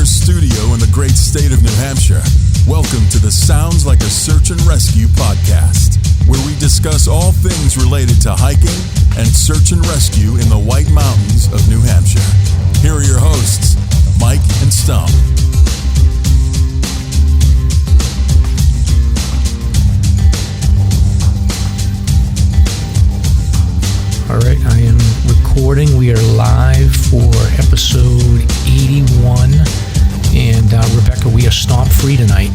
Studio in the great state of New Hampshire. Welcome to the Sounds Like a Search and Rescue podcast, where we discuss all things related to hiking and search and rescue in the White Mountains of New Hampshire. Here are your hosts, Mike and Stomp. All right, I am recording. We are live for episode 81. And Rebecca, we are stomp free tonight.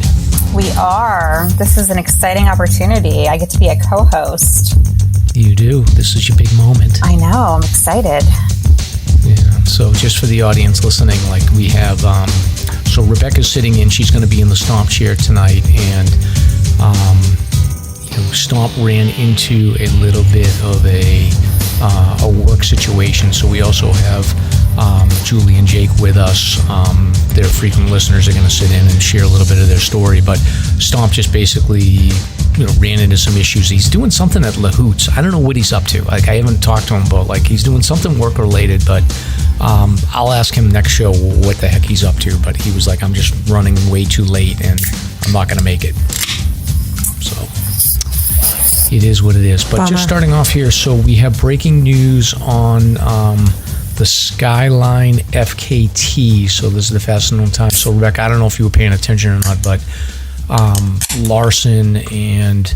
We are. This is an exciting opportunity. I get to be a co-host. You do. This is your big moment. I know. I'm excited. Yeah. So just for the audience listening, like we have, so Rebecca's sitting in. She's going to be in the stomp chair tonight, and Stomp ran into a little bit of a work situation. So we also have Julie and Jake with us. Their frequent listeners are going to sit in and share a little bit of their story. But Stomp just basically, ran into some issues. He's doing something at Lahoots. I don't know what he's up to. Like, I haven't talked to him, but he's doing something work related. But I'll ask him next show what the heck he's up to. But he was like, I'm just running way too late and I'm not going to make it. So it is what it is. But just starting off here, so we have breaking news on the Skyline FKT. So this is the fastest known time. So Rebecca, I don't know if you were paying attention or not, but Larson and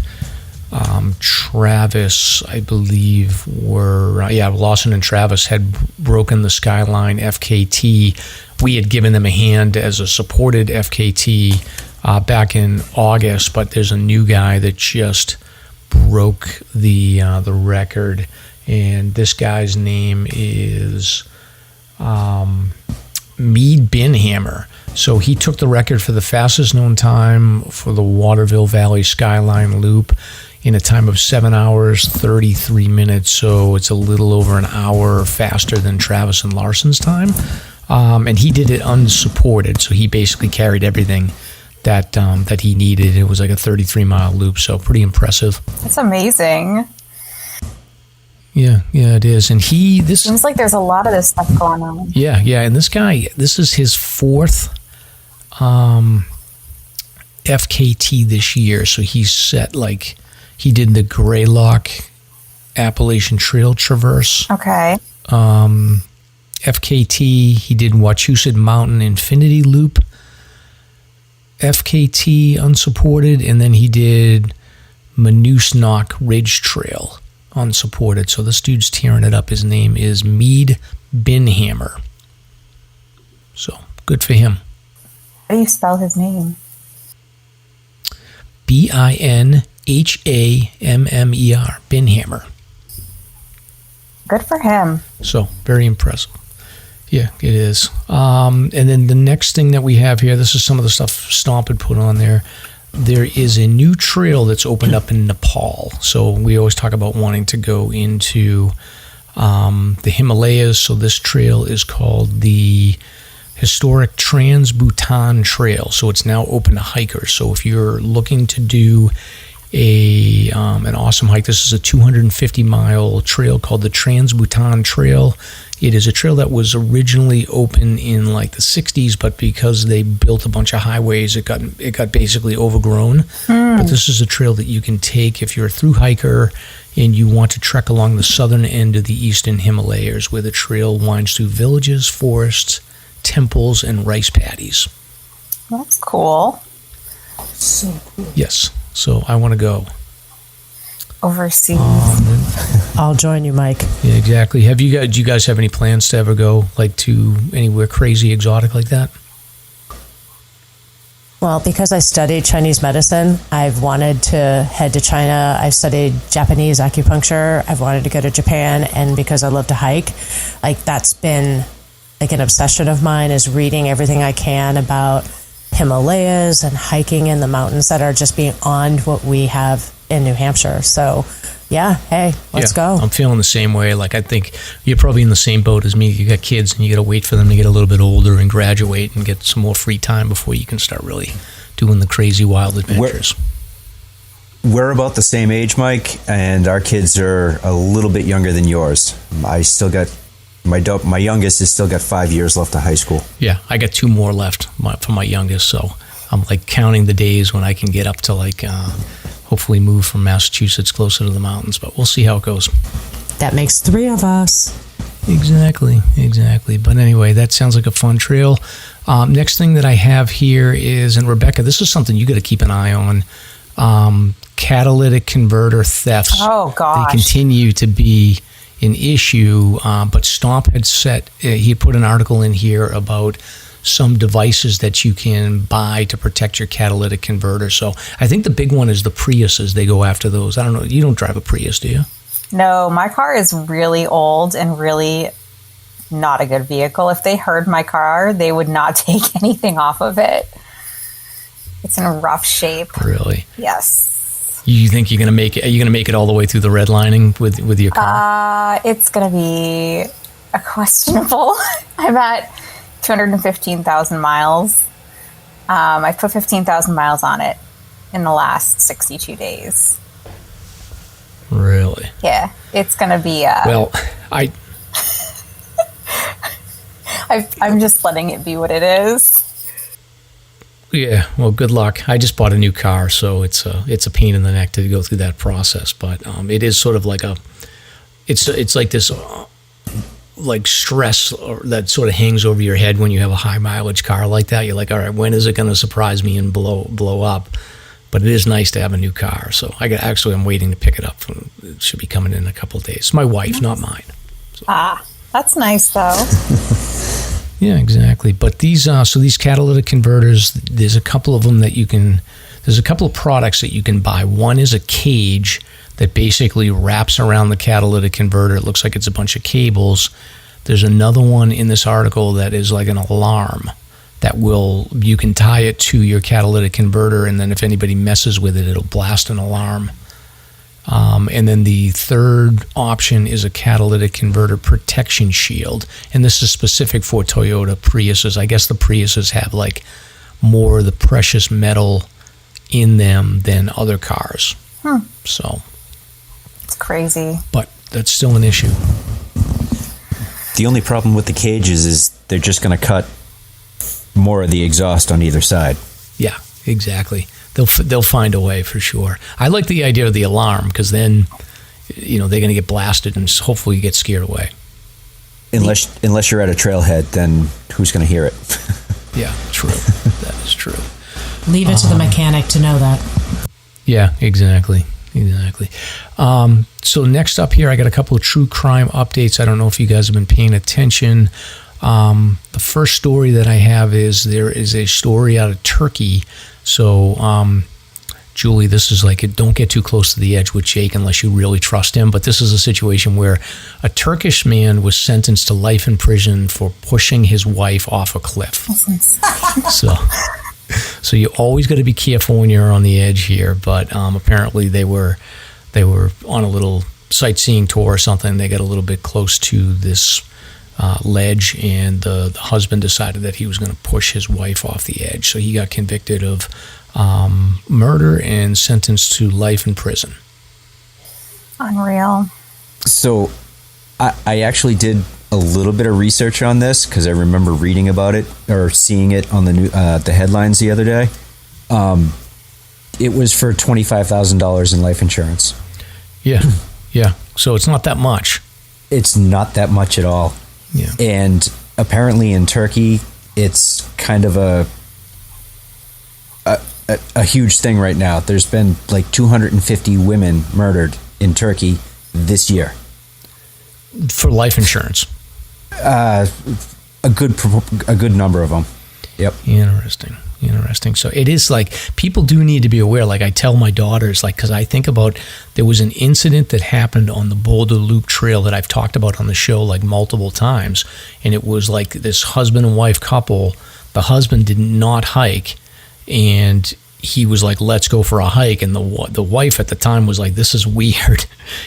Travis, I believe, were Larson and Travis had broken the Skyline FKT. We had given them a hand as a supported FKT back in August, but there's a new guy that just broke the record. And this guy's name is Mead Binhammer. So he took the record for the fastest known time for the Waterville Valley Skyline Loop in a time of 7 hours, 33 minutes. So it's a little over an hour faster than Travis and Larson's time. And he did it unsupported. So he basically carried everything that he needed. It was like a 33-mile loop. So pretty impressive. That's amazing. Yeah, it is. And this seems like there's a lot of this stuff going on. Yeah. And this guy, this is his fourth FKT this year. So he's set, he did the Greylock Appalachian Trail Traverse. Okay. FKT, he did Wachusett Mountain Infinity Loop. FKT unsupported, and then he did Monoosnock Ridge Trail unsupported. So this dude's tearing it up. His name is Mead Binhammer. So good for him. How do you spell his name? Binhammer. Binhammer. Good for him. So very impressive. Yeah, it is. And then the next thing that we have here, this is some of the stuff Stomp had put on there. There is a new trail that's opened up in Nepal. So we always talk about wanting to go into the Himalayas. So this trail is called the Historic Trans-Bhutan Trail. So it's now open to hikers. So if you're looking to do an awesome hike, this is a 250-mile trail called the Trans-Bhutan Trail. It is a trail that was originally open in the 60s, but because they built a bunch of highways, it got basically overgrown. But this is a trail that you can take if you're a thru hiker and you want to trek along the southern end of the eastern Himalayas, where the trail winds through villages, forests, temples, and rice paddies. That's cool. So cool. Yes. So I want to go overseas. I'll join you, Mike. Yeah, exactly. Do you guys have any plans to ever go to anywhere crazy exotic like that? Well, because I studied Chinese medicine, I've wanted to head to China. I've studied Japanese acupuncture. I've wanted to go to Japan. And because I love to hike, like that's been like an obsession of mine, is reading everything I can about Himalayas and hiking in the mountains that are just beyond what we have in New Hampshire. So yeah, hey, let's go. I'm feeling the same way. Like, I think you're probably in the same boat as me. You got kids and you got to wait for them to get a little bit older and graduate and get some more free time before you can start really doing the crazy wild adventures. We're about the same age, Mike, and our kids are a little bit younger than yours. I still got my youngest has still got 5 years left of high school. Yeah, I got 2 more left for my youngest, so I'm like counting the days when I can get up to like hopefully move from Massachusetts closer to the mountains, but we'll see how it goes. That makes 3 of us. Exactly. But anyway, that sounds like a fun trail. Next thing that I have here is, and Rebecca, this is something you got to keep an eye on, catalytic converter thefts. Oh, gosh. They continue to be an issue, but Stomp had he put an article in here about some devices that you can buy to protect your catalytic converter. So I think the big one is the Priuses. They go after those. I don't know. You don't drive a Prius, do you? No, my car is really old and really not a good vehicle. If they heard my car, they would not take anything off of it. It's in rough shape. Really? Yes. You think you're gonna make it? Are you gonna make it all the way through the redlining with your car? It's gonna be a questionable. I'm at 215,000 miles. I put 15,000 miles on it in the last 62 days. Really? Yeah, it's gonna be. Well, I'm just letting it be what it is. Yeah, well, good luck. I just bought a new car, so it's a pain in the neck to go through that process. But it is sort of like it's like this like stress that sort of hangs over your head when you have a high mileage car like that. You're like, all right, when is it going to surprise me and blow up? But it is nice to have a new car. So I'm waiting to pick it up. It should be coming in a couple of days. It's my wife, not mine. So. That's nice though. Yeah, exactly. But these catalytic converters, there's a couple of them there's a couple of products that you can buy. One is a cage that basically wraps around the catalytic converter. It looks like it's a bunch of cables. There's another one in this article that is like an alarm that you can tie it to your catalytic converter, and then if anybody messes with it, it'll blast an alarm. And then the third option is a catalytic converter protection shield. And this is specific for Toyota Priuses. I guess the Priuses have like more of the precious metal in them than other cars. So it's crazy. But that's still an issue. The only problem with the cages is they're just going to cut more of the exhaust on either side. Yeah, exactly. They'll find a way for sure. I like the idea of the alarm because then, they're going to get blasted and hopefully get scared away. Unless you're at a trailhead, then who's going to hear it? Yeah, true. That is true. Leave it to the mechanic to know that. Yeah, exactly. So next up here, I got a couple of true crime updates. I don't know if you guys have been paying attention. The first story that I have is there is a story out of Turkey. So, Julie, this is like, don't get too close to the edge with Jake unless you really trust him. But this is a situation where a Turkish man was sentenced to life in prison for pushing his wife off a cliff. So you always got to be careful when you're on the edge here. But apparently they were on a little sightseeing tour or something. They got a little bit close to this ledge, and the husband decided that he was going to push his wife off the edge. So he got convicted of murder and sentenced to life in prison. Unreal. So I actually did a little bit of research on this because I remember reading about it or seeing it on the headlines the other day. It was for $25,000 in life insurance. Yeah. So it's not that much. It's not that much at all. Yeah. And apparently in Turkey, it's kind of a huge thing right now. There's been like 250 women murdered in Turkey this year. For life insurance. A good number of them. Yep. Interesting. So it is like, people do need to be aware. Like I tell my daughters, like, because I think about, there was an incident that happened on the Boulder Loop Trail that I've talked about on the show like multiple times. And it was like this husband and wife couple. The husband did not hike, and he was like, let's go for a hike. And the wife at the time was like, this is weird.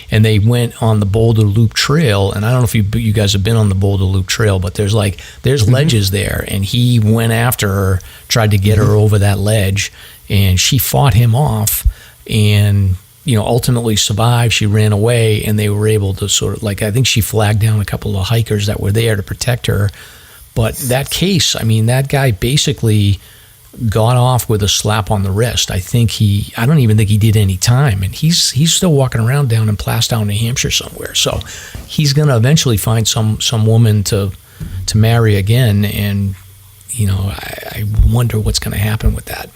And they went on the Boulder Loop Trail. And I don't know if you guys have been on the Boulder Loop Trail, but there's ledges there. And he went after her, tried to get her over that ledge, and she fought him off and, ultimately survived. She ran away, and they were able to sort of, like, I think she flagged down a couple of hikers that were there to protect her. But that case, I mean, that guy basically got off with a slap on the wrist. I don't even think he did any time, and he's still walking around down in Plastown, New Hampshire somewhere. So he's going to eventually find some woman to marry again, and I wonder what's going to happen with that.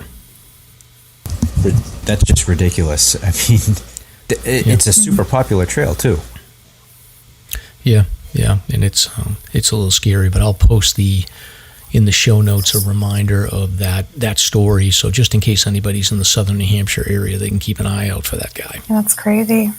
That's just ridiculous. I mean, it's a super popular trail too. Yeah, and it's a little scary, but I'll post in the show notes a reminder of that story. So just in case anybody's in the southern New Hampshire area, they can keep an eye out for that guy. That's crazy.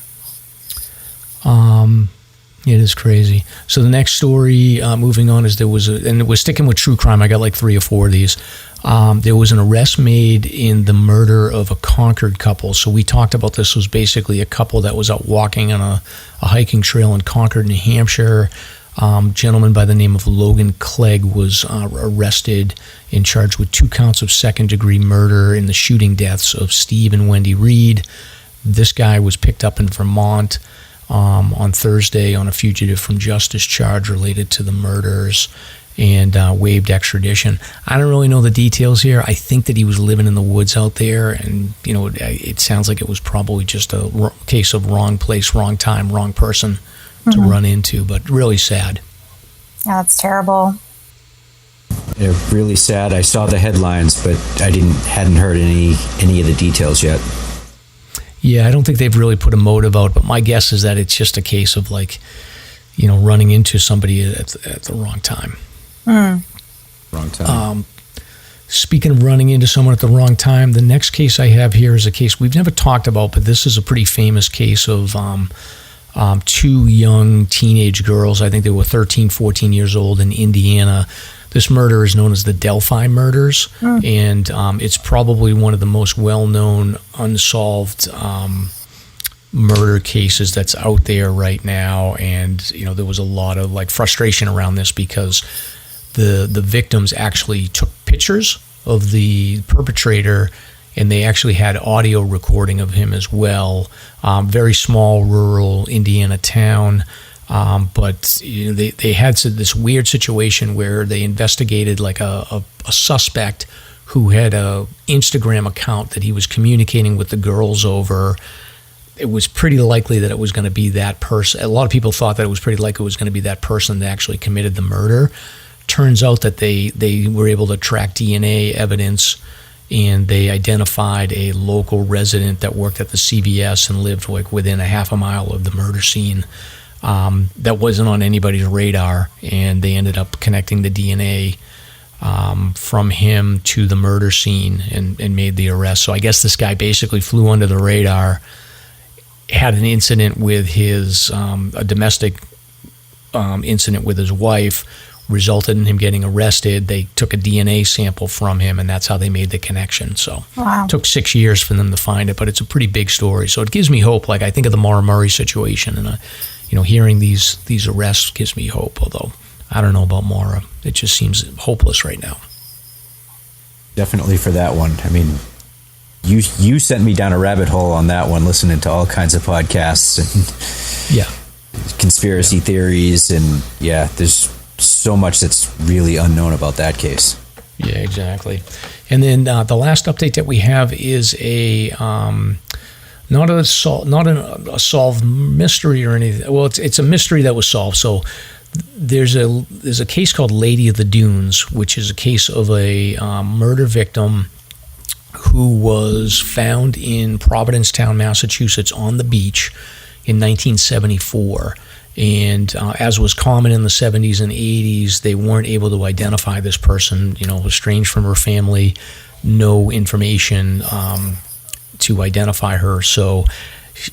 It is crazy. So the next story, moving on, is and we're sticking with true crime. I got like 3 or 4 of these. There was an arrest made in the murder of a Concord couple. So we talked about this was basically a couple that was out walking on a hiking trail in Concord, New Hampshire. Gentleman by the name of Logan Clegg was arrested and charged with 2 counts of second-degree murder in the shooting deaths of Steve and Wendy Reed. This guy was picked up in Vermont on Thursday on a fugitive from justice charge related to the murders, and waived extradition. I don't really know the details here. I think that he was living in the woods out there, and it sounds like it was probably just a case of wrong place, wrong time, wrong person to run into, but really sad. Yeah, that's terrible. Yeah, really sad. I saw the headlines, but I hadn't heard any of the details yet. Yeah, I don't think they've really put a motive out, but my guess is that it's just a case of running into somebody at the wrong time. Wrong time. Speaking of running into someone at the wrong time, the next case I have here is a case we've never talked about, but this is a pretty famous case of 2 young teenage girls. I think they were 13, 14 years old in Indiana. This murder is known as the Delphi murders, and it's probably one of the most well-known unsolved murder cases that's out there right now. And there was a lot of frustration around this because the victims actually took pictures of the perpetrator, and they actually had audio recording of him as well. Very small rural Indiana town. But they had this weird situation where they investigated a suspect who had a Instagram account that he was communicating with the girls over. It was pretty likely that it was going to be that person. A lot of people thought that it was pretty likely it was going to be that person that actually committed the murder. Turns out that they were able to track DNA evidence, and they identified a local resident that worked at the CVS and lived within a half a mile of the murder scene. That wasn't on anybody's radar, and they ended up connecting the DNA from him to the murder scene and made the arrest. So I guess this guy basically flew under the radar, had an incident with a domestic incident with his wife, resulted in him getting arrested. They took a DNA sample from him, and that's how they made the connection. So It took 6 years for them to find it, but it's a pretty big story. So it gives me hope. I think of the Maura Murray situation, and hearing these arrests gives me hope, although I don't know about Maura. It just seems hopeless right now. Definitely for that one. I mean, you sent me down a rabbit hole on that one, listening to all kinds of podcasts and conspiracy theories, and there's so much that's really unknown about that case. Yeah, exactly. And then the last update that we have is not a solved mystery or anything. Well, it's a mystery that was solved. So there's a case called Lady of the Dunes, which is a case of a murder victim who was found in Providencetown, Massachusetts, on the beach in 1974. And as was common in the 70s and 80s, they weren't able to identify this person, estranged from her family, no information to identify her. So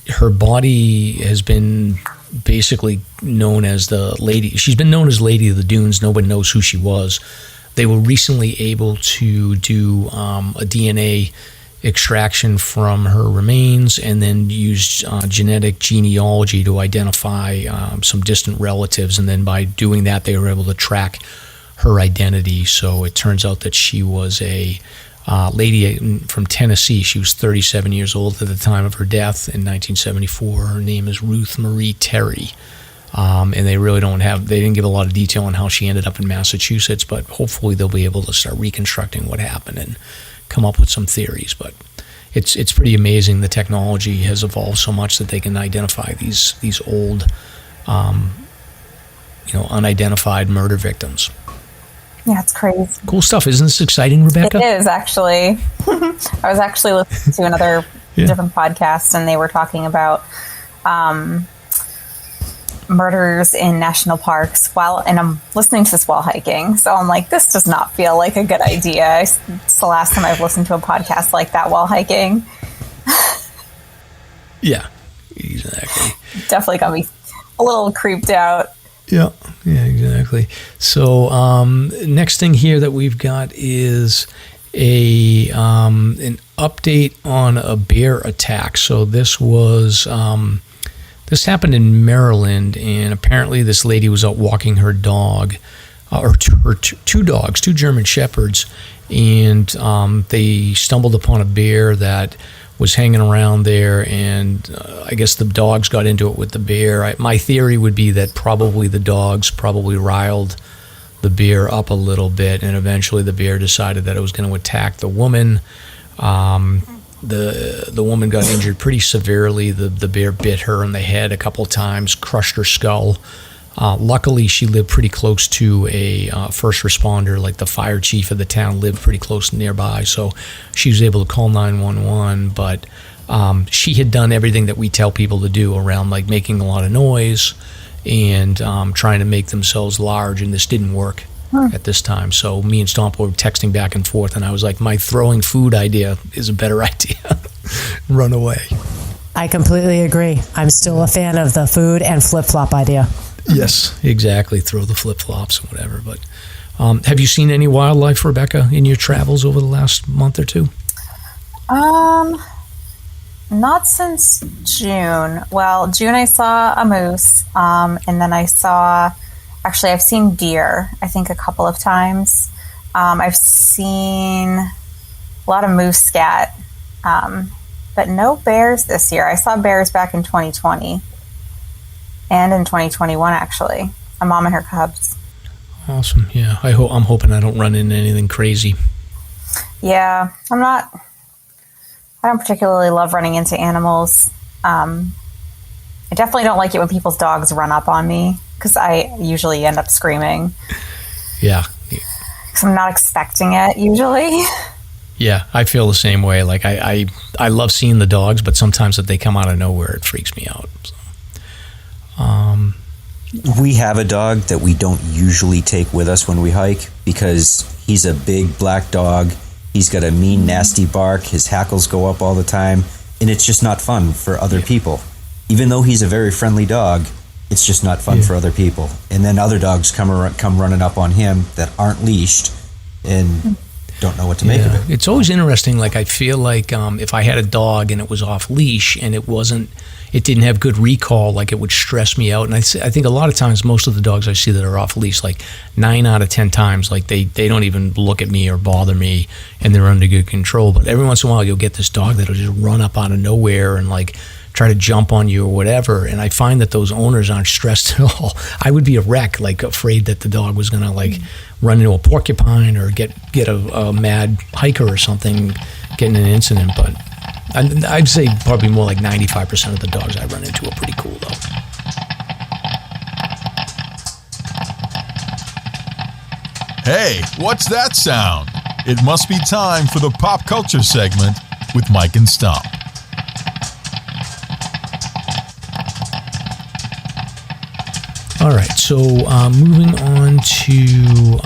her body has been basically known as the lady. She's been known as Lady of the Dunes. Nobody knows who she was. They were recently able to do a DNA extraction from her remains and then used genetic genealogy to identify some distant relatives. And then by doing that, they were able to track her identity. So it turns out that she was a lady from Tennessee. She was 37 years old at the time of her death in 1974. Her name is Ruth Marie Terry. And they really they didn't give a lot of detail on how she ended up in Massachusetts, but hopefully they'll be able to start reconstructing what happened and come up with some theories. But it's pretty amazing. The technology has evolved so much that they can identify these old, unidentified murder victims. Yeah, it's crazy. Cool stuff. Isn't this exciting, Rebecca? It is, actually. I was actually listening to another different podcast, and they were talking about murders in national parks and I'm listening to this while hiking. So I'm like, this does not feel like a good idea. It's the last time I've listened to a podcast like that while hiking. Yeah, exactly. Definitely got me a little creeped out. Yeah, exactly. So next thing here that we've got is an update on a bear attack. So this was this happened in Maryland, and apparently this lady was out walking her dog, or her two dogs, two German Shepherds, and they stumbled upon a bear that was hanging around there, and I guess the dogs got into it with the bear. My theory would be that probably the dogs riled the bear up a little bit, and eventually the bear decided that it was going to attack the woman. The woman got injured pretty severely. The bear bit her in the head a couple of times, crushed her skull. Luckily, she lived pretty close to a first responder, like the fire chief of the town lived pretty close nearby, so she was able to call 911. But she had done everything that we tell people to do around, like making a lot of noise and trying to make themselves large, and this didn't work at this time. So me and Stomp were texting back and forth, and I was like, my throwing food idea is a better idea. Run away. I completely agree. I'm still a fan of the food and flip-flop idea. Yes, exactly. Throw the flip-flops or whatever. But have you seen any wildlife, Rebecca, in your travels over the last month or two? Not since June. Well, June I saw a moose, and then I've seen deer, I think a couple of times. I've seen a lot of moose scat, but no bears this year. I saw bears back in 2020 and in 2021, actually. A mom and her cubs. Awesome. Yeah, I'm hoping I don't run into anything crazy. Yeah, I don't particularly love running into animals. I definitely don't like it when people's dogs run up on me, because I usually end up screaming. Yeah. Because I'm not expecting it, usually. Yeah, I feel the same way. Like, I love seeing the dogs, but sometimes if they come out of nowhere, it freaks me out. So, we have a dog that we don't usually take with us when we hike because he's a big black dog. He's got a mean, nasty bark. His hackles go up all the time, and it's just not fun for other people. Even though he's a very friendly dog, it's just not fun for other people. And then other dogs come running up on him that aren't leashed and don't know what to make of it. It's always interesting. Like, I feel like if I had a dog and it was off leash and it didn't have good recall, like, it would stress me out. And I think a lot of times, most of the dogs I see that are off leash, like 9 out of 10 times, like they don't even look at me or bother me, and they're under good control. But every once in a while, you'll get this dog that'll just run up out of nowhere and like try to jump on you or whatever. And I find that those owners aren't stressed at all. I would be a wreck, like afraid that the dog was going to like run into a porcupine or get a mad hiker or something, get in an incident. But I'd say probably more like 95% of the dogs I run into are pretty cool, though. Hey, what's that sound? It must be time for the pop culture segment with Mike and Stomp. All right, so moving on to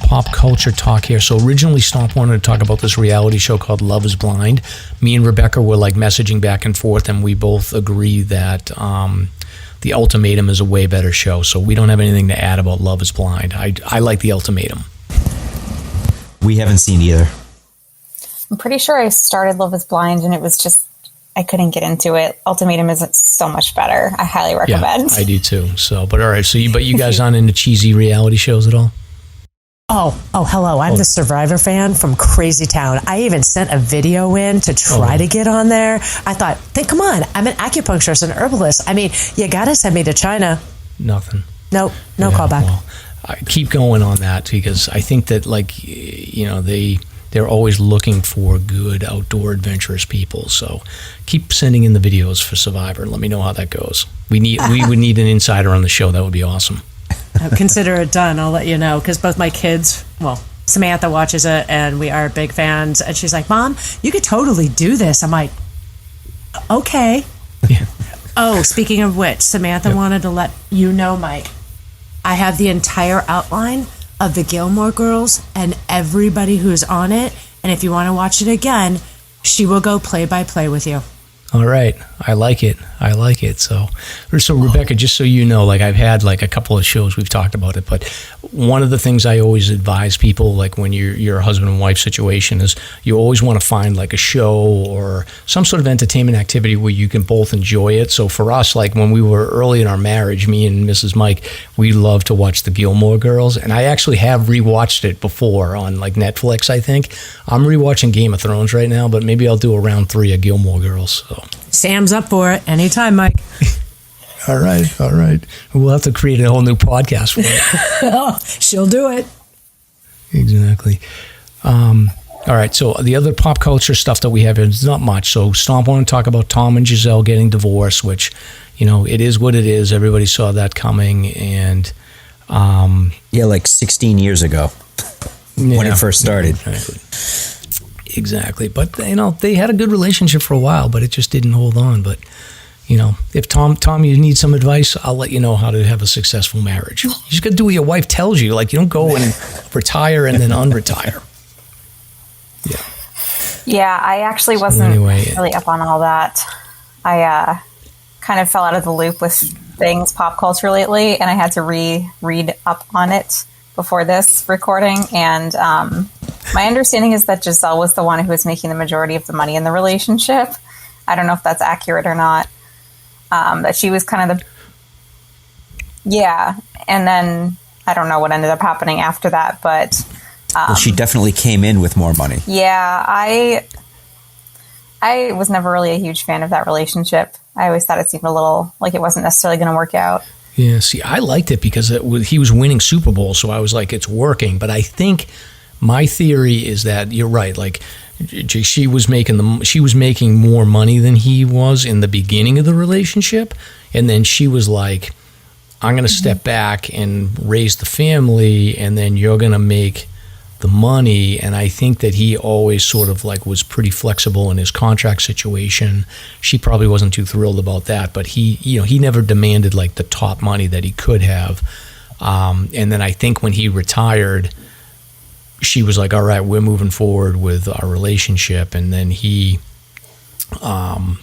pop culture talk here. So originally Stomp wanted to talk about this reality show called Love is Blind. Me and Rebecca were like messaging back and forth, and we both agree that The Ultimatum is a way better show. So we don't have anything to add about Love is Blind. I like The Ultimatum. We haven't seen either. I'm pretty sure I started Love is Blind and it was just, I couldn't get into it. Ultimatum is so much better. I highly recommend. Yeah, I do too. So, but all right. So, you guys aren't into cheesy reality shows at all? Oh, hello. I'm the Survivor fan from Crazy Town. I even sent a video in to try to get on there. I thought, come on, I'm an acupuncturist and herbalist. I mean, you got to send me to China. Nothing. Nope. No callback. Well, I keep going on that because I think that, like, they're always looking for good outdoor adventurous people. So keep sending in the videos for Survivor and let me know how that goes. We would need an insider on the show. That would be awesome. Consider it done. I'll let you know because both my kids, Samantha watches it and we are big fans. And she's like, Mom, you could totally do this. I'm like, okay. Yeah. Oh, speaking of which, Samantha wanted to let you know, Mike, I have the entire outline of the Gilmore Girls and everybody who's on it. And if you want to watch it again, she will go play by play with you. All right. I like it. So Rebecca, just so you know, like I've had like a couple of shows we've talked about it, but one of the things I always advise people, like when you're a husband and wife situation, is you always want to find like a show or some sort of entertainment activity where you can both enjoy it. So for us, like when we were early in our marriage, me and Mrs. Mike, we loved to watch the Gilmore Girls, and I actually have rewatched it before on like Netflix, I think. I'm rewatching Game of Thrones right now, but maybe I'll do a round 3 of Gilmore Girls. So Sam's up for it anytime, Mike. All right. We'll have to create a whole new podcast for it. She'll do it. Exactly. All right. So the other pop culture stuff that we have is not much. So Stomp want to talk about Tom and Giselle getting divorced, which, it is what it is. Everybody saw that coming. And like 16 years ago when it first started. Exactly. But, they had a good relationship for a while, but it just didn't hold on. But, if Tom, you need some advice, I'll let you know how to have a successful marriage. You just got to do what your wife tells you. Like, you don't go and retire and then unretire. Yeah, I actually wasn't really up on all that. I kind of fell out of the loop with things pop culture lately, and I had to read up on it before this recording. And my understanding is that Giselle was the one who was making the majority of the money in the relationship. I don't know if that's accurate or not. That she was kind of and then I don't know what ended up happening after that, but she definitely came in with more money. Yeah, I was never really a huge fan of that relationship. I always thought it seemed a little like it wasn't necessarily going to work out. Yeah, see, I liked it because he was winning Super Bowl, so I was like, it's working. But I think my theory is that you're right. Like, she was making more money than he was in the beginning of the relationship, and then she was like, I'm going to step back and raise the family, and then you're going to make the money. And I think that he always sort of like was pretty flexible in his contract situation. She probably wasn't too thrilled about that, but he never demanded like the top money that he could have. And then I think when he retired, she was like, all right, we're moving forward with our relationship. And then he, I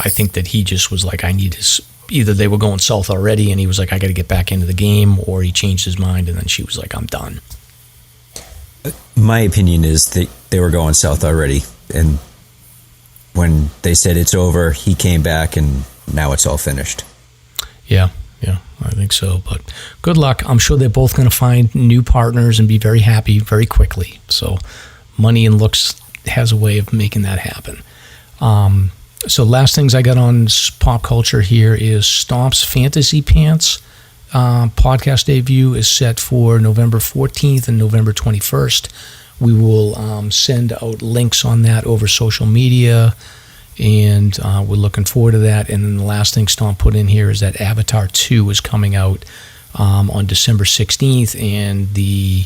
think that he just was like, I need to, either they were going south already and he was like, I got to get back into the game, or he changed his mind. And then she was like, I'm done. My opinion is that they were going south already. And when they said it's over, he came back and now it's all finished. Yeah, I think so. But good luck. I'm sure they're both going to find new partners and be very happy very quickly. So money and looks has a way of making that happen. So last things I got on pop culture here is Stomp's Fantasy Pants podcast debut is set for November 14th and November 21st. We will send out links on that over social media, and we're looking forward to that. And then the last thing Stomp put in here is that Avatar 2 is coming out on December 16th, and the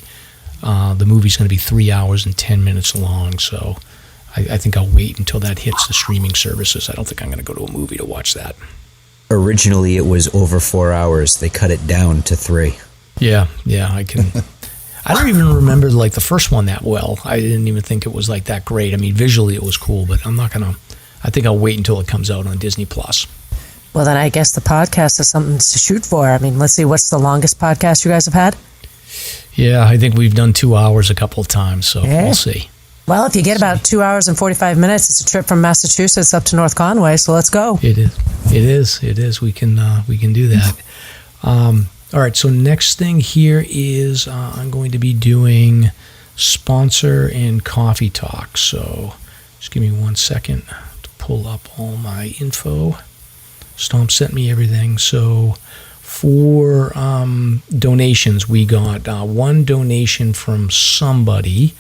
movie's going to be 3 hours and 10 minutes long. So I think I'll wait until that hits the streaming services. I don't think I'm going to go to a movie to watch that. originally it was over 4 hours. They cut it down to 3. Yeah, I can. I don't even remember like the first one that well. I didn't even think it was like that great. I mean, visually it was cool, but I'm not gonna. I think I'll wait until it comes out on Disney Plus. Well, then I guess the podcast is something to shoot for. I mean, let's see, what's the longest podcast you guys have had? Yeah, I think we've done 2 hours a couple of times, so we'll see. Well, if you get about 2 hours and 45 minutes, it's a trip from Massachusetts up to North Conway, so let's go. It is. We can do that. All right, so next thing here is I'm going to be doing sponsor and coffee talk. So just give me 1 second to pull up all my info. Stomp sent me everything. So for donations, we got one donation from somebody.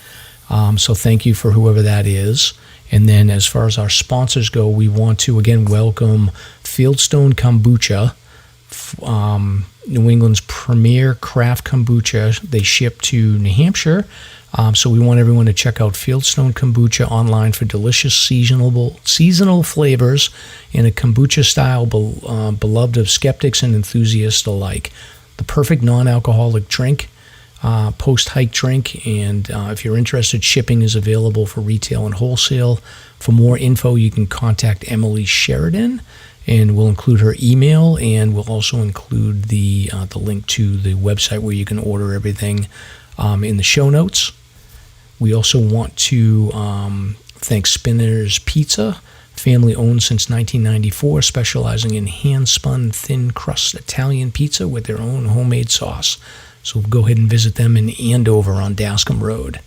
So thank you for whoever that is. And then as far as our sponsors go, we want to, again, welcome Fieldstone Kombucha, New England's premier craft kombucha. They ship to New Hampshire. So we want everyone to check out Fieldstone Kombucha online for delicious seasonal flavors in a kombucha style beloved of skeptics and enthusiasts alike. The perfect non-alcoholic drink, post-hike drink, and if you're interested, shipping is available for retail and wholesale. For more info, you can contact Emily Sheridan, and we'll include her email, and we'll also include the link to the website where you can order everything in the show notes. We also want to thank Spinner's Pizza, family owned since 1994, specializing in hand-spun thin crust Italian pizza with their own homemade sauce. So go ahead and visit them in Andover on Dascombe Road.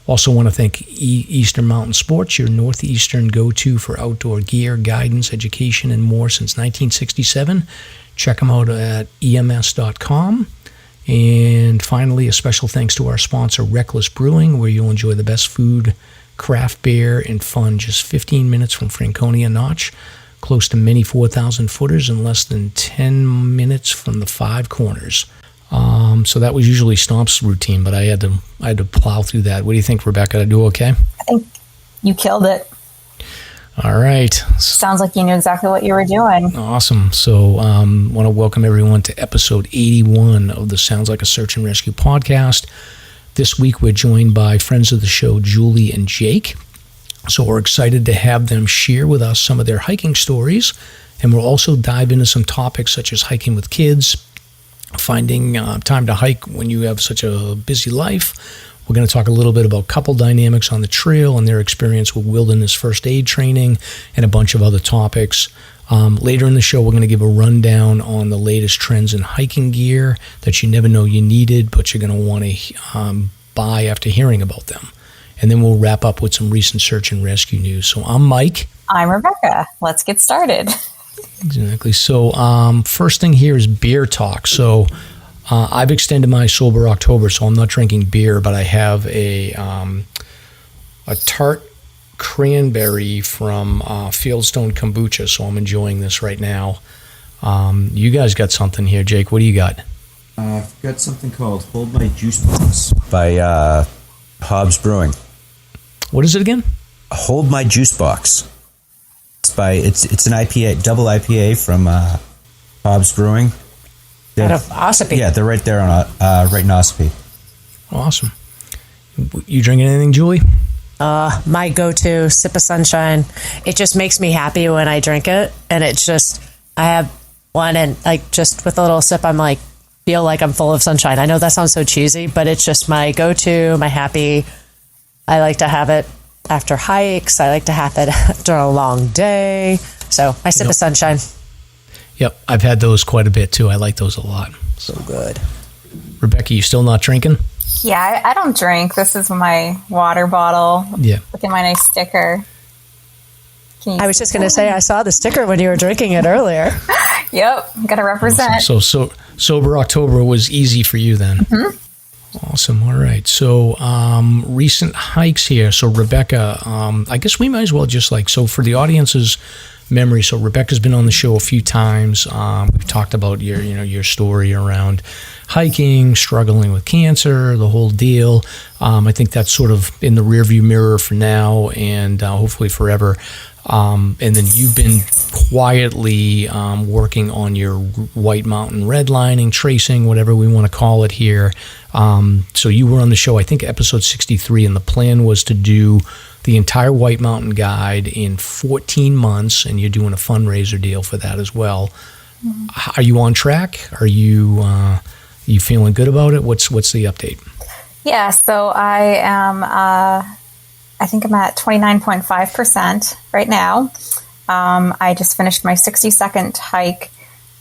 Also want to thank Eastern Mountain Sports, your northeastern go-to for outdoor gear, guidance, education, and more since 1967. Check them out at ems.com. And finally, a special thanks to our sponsor, Rek-lis Brewing, where you'll enjoy the best food, craft beer, and fun just 15 minutes from Franconia Notch, close to many 4,000 footers and less than 10 minutes from the Five Corners. So that was usually Stomp's routine, but I had to plow through that. What do you think, Rebecca? Did I do okay? I think you killed it. All right. Sounds like you knew exactly what you were doing. Awesome. So want to welcome everyone to episode 81 of the Sounds Like a Search and Rescue podcast. This week we're joined by friends of the show, Julie and Jake. So we're excited to have them share with us some of their hiking stories, and we'll also dive into some topics such as hiking with kids, finding time to hike when you have such a busy life. We're going to talk a little bit about couple dynamics on the trail and their experience with wilderness first aid training and a bunch of other topics. Later in the show, we're going to give a rundown on the latest trends in hiking gear that you never know you needed, but you're going to want to buy after hearing about them. And then we'll wrap up with some recent search and rescue news. So I'm Mike. I'm Rebecca. Let's get started. Exactly. So first thing here is beer talk. So I've extended my sober October, so I'm not drinking beer, but I have a tart cranberry from Fieldstone Kombucha, so I'm enjoying this right now. You guys got something here, Jake. What do you got? I've got something called Hold My Juice Box by Hobbs Brewing. What is it again? Hold My Juice Box. It's an IPA, double IPA from Hobbs Brewing. Out of Ossipee. Yeah, they're right there on right in Ossipee. Awesome. You drinking anything, Julie? My go-to, sip of sunshine. It just makes me happy when I drink it, and it's just, I have one, and like just with a little sip, I'm like, feel like I'm full of sunshine. I know that sounds so cheesy, but it's just my go-to, my happy. I like to have it after hikes. I like to have it after a long day. So my sip of sunshine. Yep, I've had those quite a bit too. I like those a lot. So good. Rebecca, you still not drinking? Yeah, I don't drink. This is my water bottle. Yeah. Look at my nice sticker. I was just going to say, I saw the sticker when you were drinking it earlier. Yep, got to represent. So sober October was easy for you then. Mm-hmm. Awesome. All right. So recent hikes here. So Rebecca, I guess we might as well just so for the audience's memory. So Rebecca's been on the show a few times. We've talked about your story around hiking, struggling with cancer, the whole deal. I think that's sort of in the rearview mirror for now and hopefully forever. And then you've been quietly working on your White Mountain redlining, tracing, whatever we want to call it here. So you were on the show, I think, episode 63, and the plan was to do the entire White Mountain guide in 14 months, and you're doing a fundraiser deal for that as well. Mm-hmm. Are you on track? Are you feeling good about it? What's the update? Yeah, so I am, I think I'm at 29.5% right now. I just finished my 60-second hike.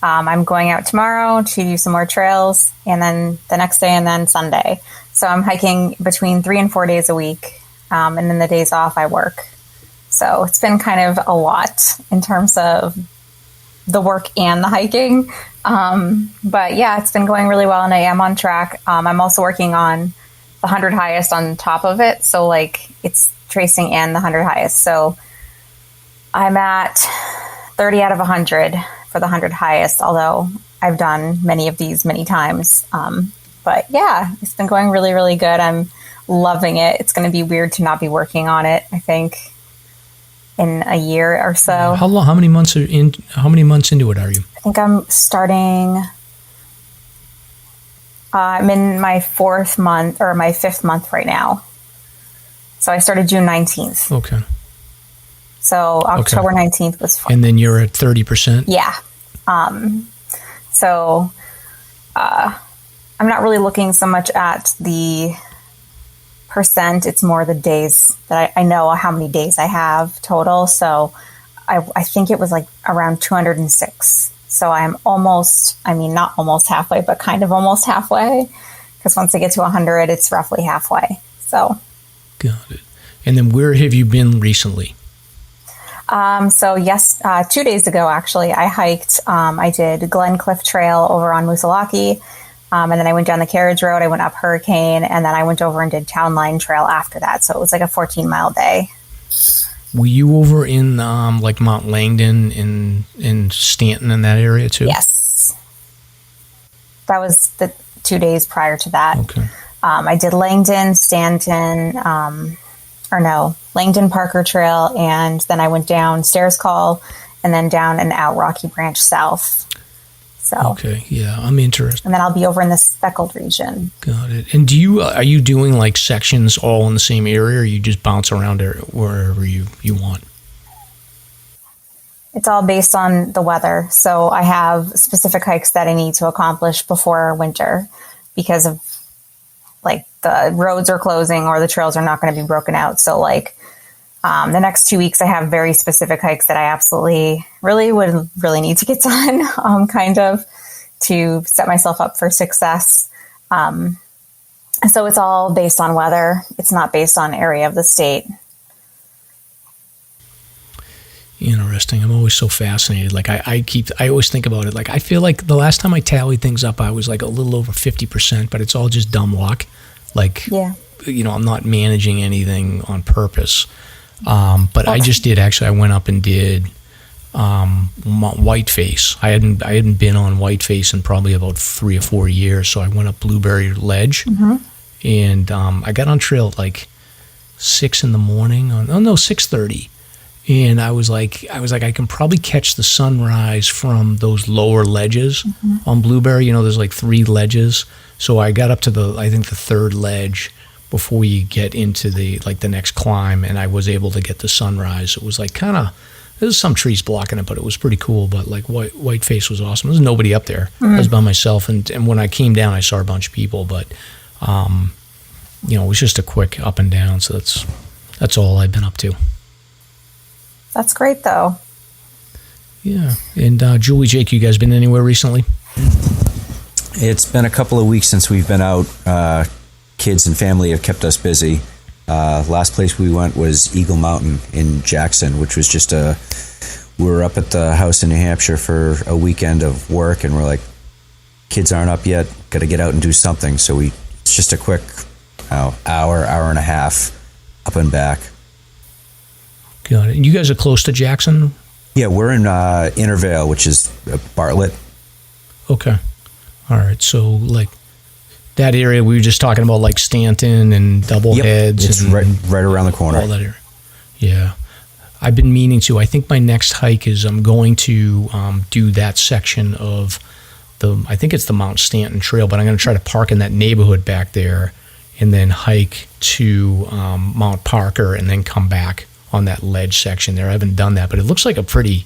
I'm going out tomorrow to do some more trails, and then the next day, and then Sunday. So I'm hiking between 3 and 4 days a week, and then the days off I work. So it's been kind of a lot in terms of the work and the hiking. But yeah, it's been going really well, and I am on track. I'm also working on the 100 highest on top of it. So like it's tracing and the 100 highest. So I'm at 30 out of 100 for the 100 highest, although I've done many of these many times. But yeah, it's been going really, really good. I'm loving it. It's going to be weird to not be working on it, I think, in a year or so. How many months into it are you? I think I'm starting, I'm in my 4th month or my 5th month right now. So I started June 19th. Okay. So October 19th was fun. And then you're at 30%? Yeah. So I'm not really looking so much at the percent. It's more the days that I know how many days I have total. So I think it was like around 206. So I'm almost, not almost halfway, but kind of almost halfway. Because once I get to 100, it's roughly halfway. So. Got it. And then where have you been recently? So yes, 2 days ago, actually, I hiked, I did Glen Cliff Trail over on Moosilauke. And then I went down the carriage road, I went up Hurricane, and then I went over and did Town Line Trail after that. So it was like a 14-mile day. Were you over in like Mount Langdon in Stanton in that area too? Yes. That was the 2 days prior to that. Okay. I did Langdon, Stanton, Langdon Parker Trail, and then I went down Stairs Call and then down and out Rocky Branch South. So. Okay, yeah, I'm interested. And then I'll be over in the Speckled region. Got it. And are you doing like sections all in the same area, or you just bounce around wherever you want? It's all based on the weather. So I have specific hikes that I need to accomplish before winter because of like the roads are closing or the trails are not going to be broken out. So like the next 2 weeks, I have very specific hikes that I absolutely would need to get done, kind of to set myself up for success. So it's all based on weather. It's not based on area of the state. Interesting. I'm always so fascinated. Like I always think about it. Like I feel like the last time I tallied things up, I was like a little over 50%, but it's all just dumb luck. Like, yeah. I'm not managing anything on purpose. But I just did actually. I went up and did Whiteface. I hadn't been on Whiteface in probably about 3 or 4 years. So I went up Blueberry Ledge, and I got on trail at like 6 in the morning. 6:30, and I was like, I can probably catch the sunrise from those lower ledges on Blueberry. There's like 3 ledges. So I got up to the 3rd ledge before you get into the next climb, and I was able to get the sunrise. It was like there's some trees blocking it, but it was pretty cool. But like Whiteface was awesome. There's nobody up there. I was by myself, and when I came down, I saw a bunch of people, but it was just a quick up and down. So that's all I've been up to. That's great, though. Yeah. And Julie, Jake, you guys been anywhere recently? It's been a couple of weeks since we've been out. Kids and family have kept us busy. Last place we went was Eagle Mountain in Jackson, which was we were up at the house in New Hampshire for a weekend of work, and we're like, kids aren't up yet, got to get out and do something. So it's just a quick hour and a half up and back. Got it. And you guys are close to Jackson? Yeah, we're in Intervale, which is Bartlett. Okay. All right. So like that area we were just talking about, like Stanton and Doubleheads. It's right around the corner. All that area. Yeah. I've been meaning to. I think my next hike is I'm going to do that section of I think it's the Mount Stanton Trail, but I'm going to try to park in that neighborhood back there and then hike to Mount Parker and then come back on that ledge section there. I haven't done that, but it looks like a pretty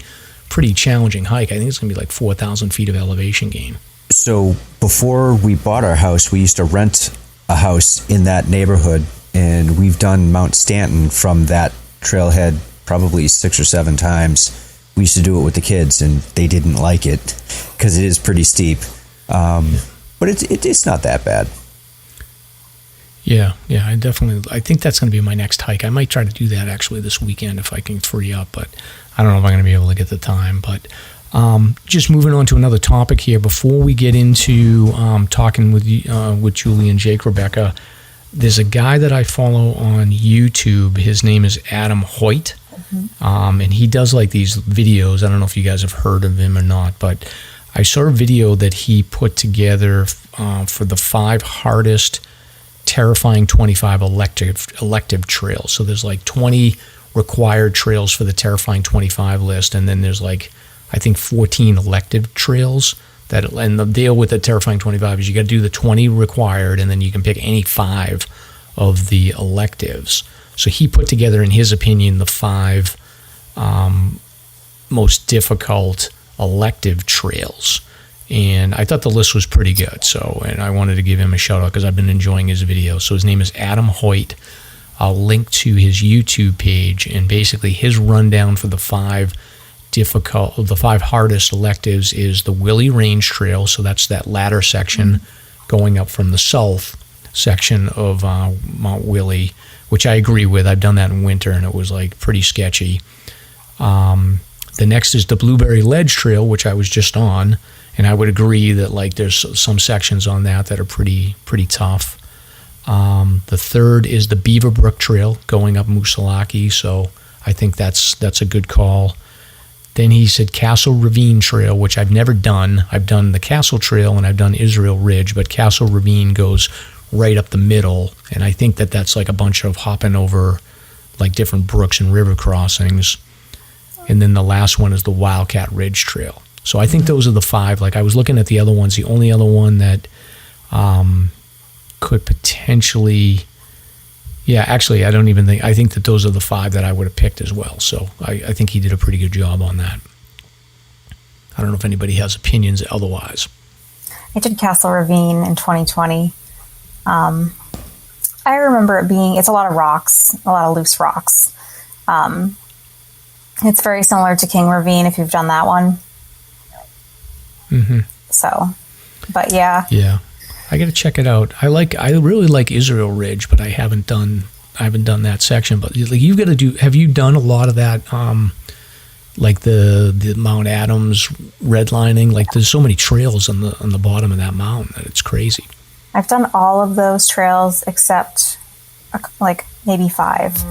challenging hike. I think it's going to be like 4,000 feet of elevation gain. So before we bought our house, we used to rent a house in that neighborhood, and we've done Mount Stanton from that trailhead probably 6 or 7 times. We used to do it with the kids, and they didn't like it because it is pretty steep. But it's not that bad. Yeah, I think that's going to be my next hike. I might try to do that actually this weekend if I can free up, but I don't know if I'm going to be able to get the time. But just moving on to another topic here, before we get into talking with Julie and Jake, Rebecca, there's a guy that I follow on YouTube. His name is Adam Hoyt, and he does like these videos. I don't know if you guys have heard of him or not, but I saw a video that he put together for the 5 hardest terrifying 25 elective trails. So there's like 20 required trails for the terrifying 25 list, and then there's like I think 14 elective trails. And the deal with the terrifying 25 is you got to do the 20 required, and then you can pick any 5 of the electives. So he put together, in his opinion, the 5 most difficult elective trails. And I thought the list was pretty good. And I wanted to give him a shout out because I've been enjoying his videos. So his name is Adam Hoyt. I'll link to his YouTube page, and basically his rundown for the 5 hardest electives is the Willie Range Trail. So that's that ladder section going up from the south section of Mount Willie, which I agree with. I've done that in winter, and it was like pretty sketchy. The next is the Blueberry Ledge Trail, which I was just on, and I would agree that like there's some sections on that are pretty tough. The third is the Beaverbrook Trail going up Moosilauke, so I think that's a good call. Then he said Castle Ravine Trail, which I've never done. I've done the Castle Trail and I've done Israel Ridge, but Castle Ravine goes right up the middle, and I think that's like a bunch of hopping over like different brooks and river crossings. And then the last one is the Wildcat Ridge Trail. So I think those are the 5. Like I was looking at the other ones. The only other one that could potentially, I think that those are the 5 that I would have picked as well. So I think he did a pretty good job on that. I don't know if anybody has opinions otherwise. I did Castle Ravine in 2020. I remember it being, it's a lot of rocks, a lot of loose rocks. It's very similar to King Ravine if you've done that one. Mm-hmm. So, but yeah. Yeah. I got to check it out. I really like Israel Ridge, but I haven't done that section. But like you've got to do. Have you done a lot of that? Like the Mount Adams redlining. Like there's so many trails on the bottom of that mountain that it's crazy. I've done all of those trails except like maybe 5.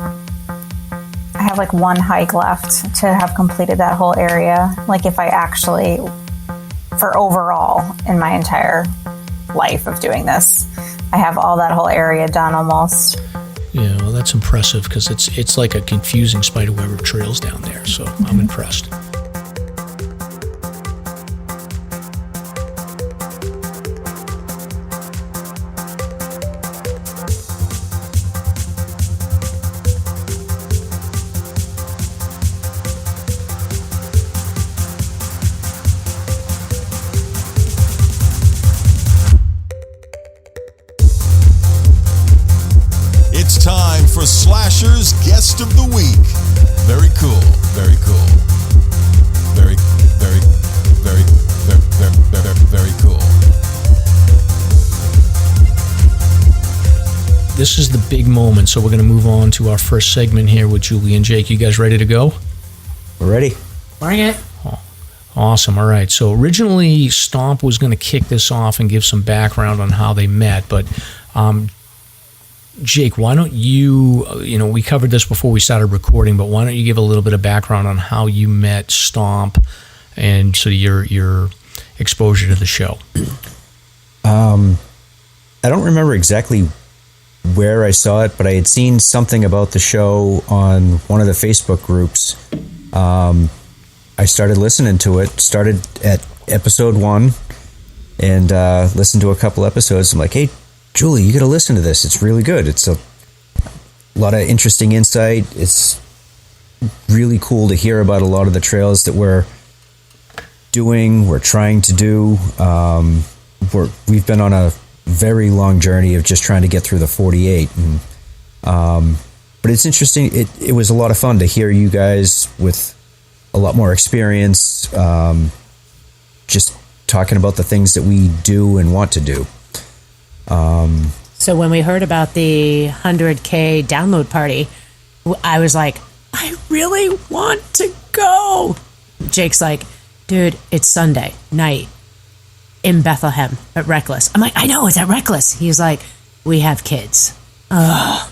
I have like 1 hike left to have completed that whole area. Like if I actually, for overall in my entire life of doing this, I have all that whole area done almost. Yeah, well, that's impressive because it's like a confusing spiderweb of trails down there. So I'm impressed. It's time for SLASR's Guest of the Week. Very cool. Very cool. Very, very, very, very, very, very, very cool. This is the big moment, so we're going to move on to our first segment here with Julie and Jake. You guys ready to go? We're ready. Bring it. Oh, awesome. All right. So originally, Stomp was going to kick this off and give some background on how they met, but Jake, why don't you, we covered this before we started recording, but why don't you give a little bit of background on how you met Stomp and so your exposure to the show? I don't remember exactly where I saw it, but I had seen something about the show on one of the Facebook groups. I started listening to it, started at episode 1, and listened to a couple episodes. I'm like, hey, Julie, you got to listen to this. It's really good. It's a lot of interesting insight. It's really cool to hear about a lot of the trails that we're trying to do. We've been on a very long journey of just trying to get through the 48, and but it's interesting. It was a lot of fun to hear you guys with a lot more experience, just talking about the things that we do and want to do. So when we heard about the 100K download party, I was like, I really want to go. Jake's like, dude, it's Sunday night in Bethlehem at Rek-lis. I'm like, I know, it's at Rek-lis. He's like, we have kids. Ugh.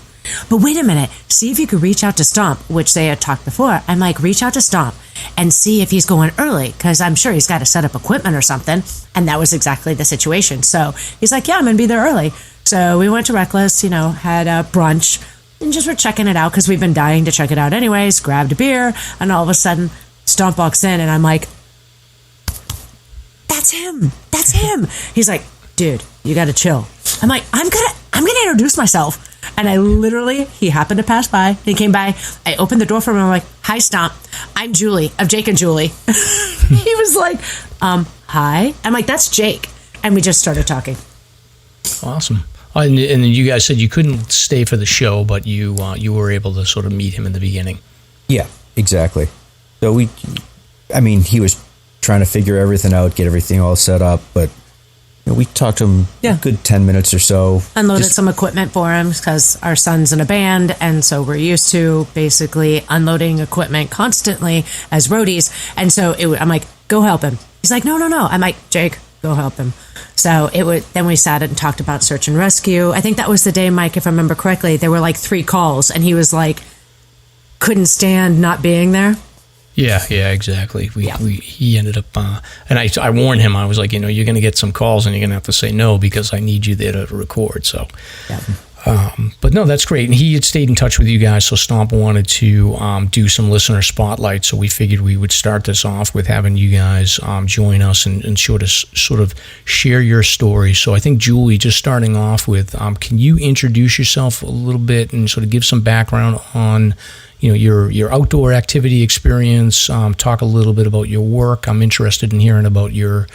But wait a minute, see if you could reach out to Stomp, which they had talked before. I'm like, reach out to Stomp and see if he's going early, because I'm sure he's got to set up equipment or something. And that was exactly the situation. So he's like, yeah, I'm going to be there early. So we went to Rek-lis, had a brunch, and just were checking it out because we've been dying to check it out anyways, grabbed a beer, and all of a sudden Stomp walks in and I'm like, that's him. That's him. He's like, dude, you got to chill. I'm like, I'm going to introduce myself. And I literally, he happened to pass by. He came by. I opened the door for him. I'm like, hi, Stomp. I'm Julie of Jake and Julie. He was like, hi. I'm like, that's Jake. And we just started talking. Awesome. And you guys said you couldn't stay for the show, but you were able to sort of meet him in the beginning. Yeah, exactly. So he was trying to figure everything out, get everything all set up, but we talked to him a good 10 minutes or so. Unloaded some equipment for him because our son's in a band, and so we're used to basically unloading equipment constantly as roadies. And so I'm like, go help him. He's like, no. I'm like, Jake, go help him. So then we sat and talked about search and rescue. I think that was the day, Mike, if I remember correctly, there were like 3 calls, and he was like, couldn't stand not being there. Yeah, exactly. He ended up, and I warned him. I was like, you're going to get some calls, and you're going to have to say no because I need you there to record. So, but no, that's great. And he had stayed in touch with you guys, so Stomp wanted to do some listener spotlight. So we figured we would start this off with having you guys join us and sort of share your story. So I think, Julie, just starting off with, can you introduce yourself a little bit and sort of give some background on your outdoor activity experience, talk a little bit about your work. I'm interested in hearing about your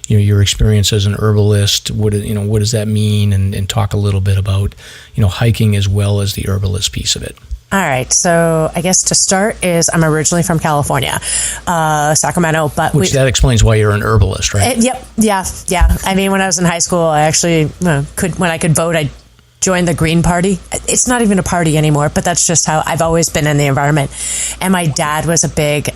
experience as an herbalist. What does that mean? And talk a little bit about, hiking as well as the herbalist piece of it. All right. So I guess to start is I'm originally from California, Sacramento, but that explains why you're an herbalist, right? Yep. Yeah. I mean, when I was in high school, I actually when I could vote, I joined the Green Party. It's not even a party anymore, but that's just how I've always been in the environment. And my dad was a big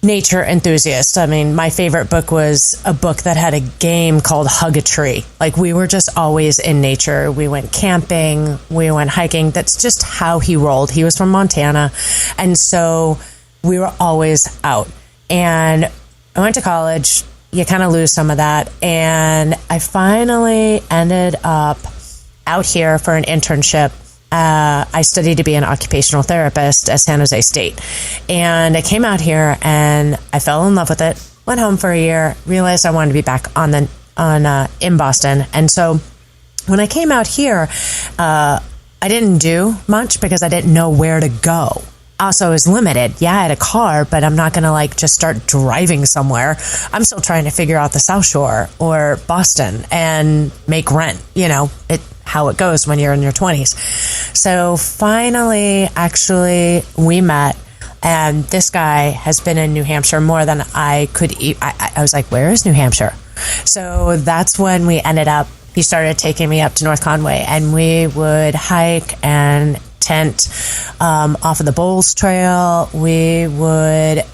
nature enthusiast. I mean, my favorite book was a book that had a game called Hug a Tree. Like, we were just always in nature. We went camping, we went hiking. That's just how he rolled. He was from Montana. And so we were always out. And I went to college. You kind of lose some of that. And I finally ended up out here for an internship. I studied to be an occupational therapist at San Jose State. And I came out here and I fell in love with it. Went home for a year, realized I wanted to be back in Boston. And so when I came out here, I didn't do much because I didn't know where to go. Also, I was limited. Yeah, I had a car, but I'm not going to just start driving somewhere. I'm still trying to figure out the South Shore or Boston and make rent. How it goes when you're in your 20s. So finally, actually, we met, and this guy has been in New Hampshire more than I could eat. I was like, where is New Hampshire? So that's when we ended up, he started taking me up to North Conway, and we would hike and tent off of the Bowles Trail. We would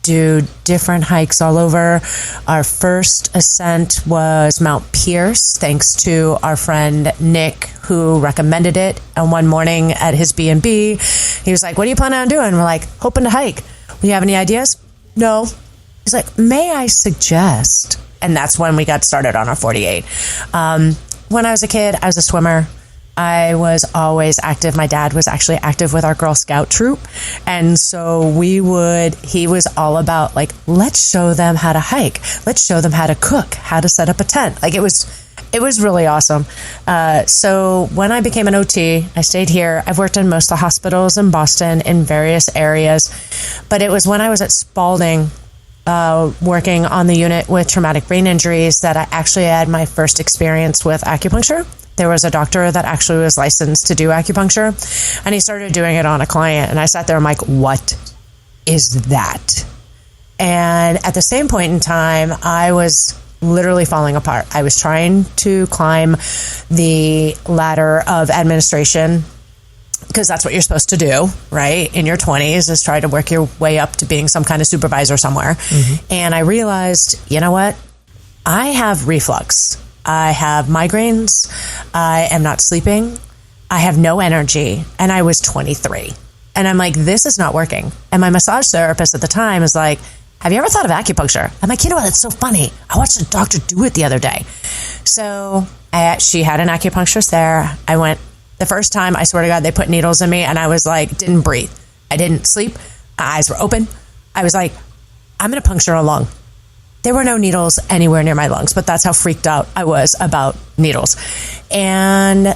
do different hikes all over. Our first ascent was Mount Pierce, thanks to our friend Nick, who recommended it. And one morning at his B&B, he was like, what are you planning on doing? We're like, hoping to hike. Do you have any ideas? No. He's like, may I suggest? And that's when we got started on our 48. When I was a kid, I was a swimmer. I was always active. My dad was actually active with our Girl Scout troop. And so he was all about like, let's show them how to hike. Let's show them how to cook, how to set up a tent. Like it was really awesome. So when I became an OT, I stayed here. I've worked in most of the hospitals in Boston in various areas. But it was when I was at Spalding, working on the unit with traumatic brain injuries, that I actually had my first experience with acupuncture. There was a doctor that actually was licensed to do acupuncture, and he started doing it on a client. And I sat there, I'm like, what is that? And at the same point in time, I was literally falling apart. I was trying to climb the ladder of administration, because that's what you're supposed to do, right? In your 20s, is try to work your way up to being some kind of supervisor somewhere. And I realized, you know what? I have reflux. I have migraines. I am not sleeping. I have no energy. And I was 23. And I'm like, this is not working. And my massage therapist at the time is like, have you ever thought of acupuncture? I'm like, you know what? It's so funny. I watched a doctor do it the other day. So she had an acupuncturist there. I went the first time, I swear to God, they put needles in me, and I was like, didn't breathe. I didn't sleep. My eyes were open. I was like, I'm going to puncture a lung. There were no needles anywhere near my lungs, but that's how freaked out I was about needles. And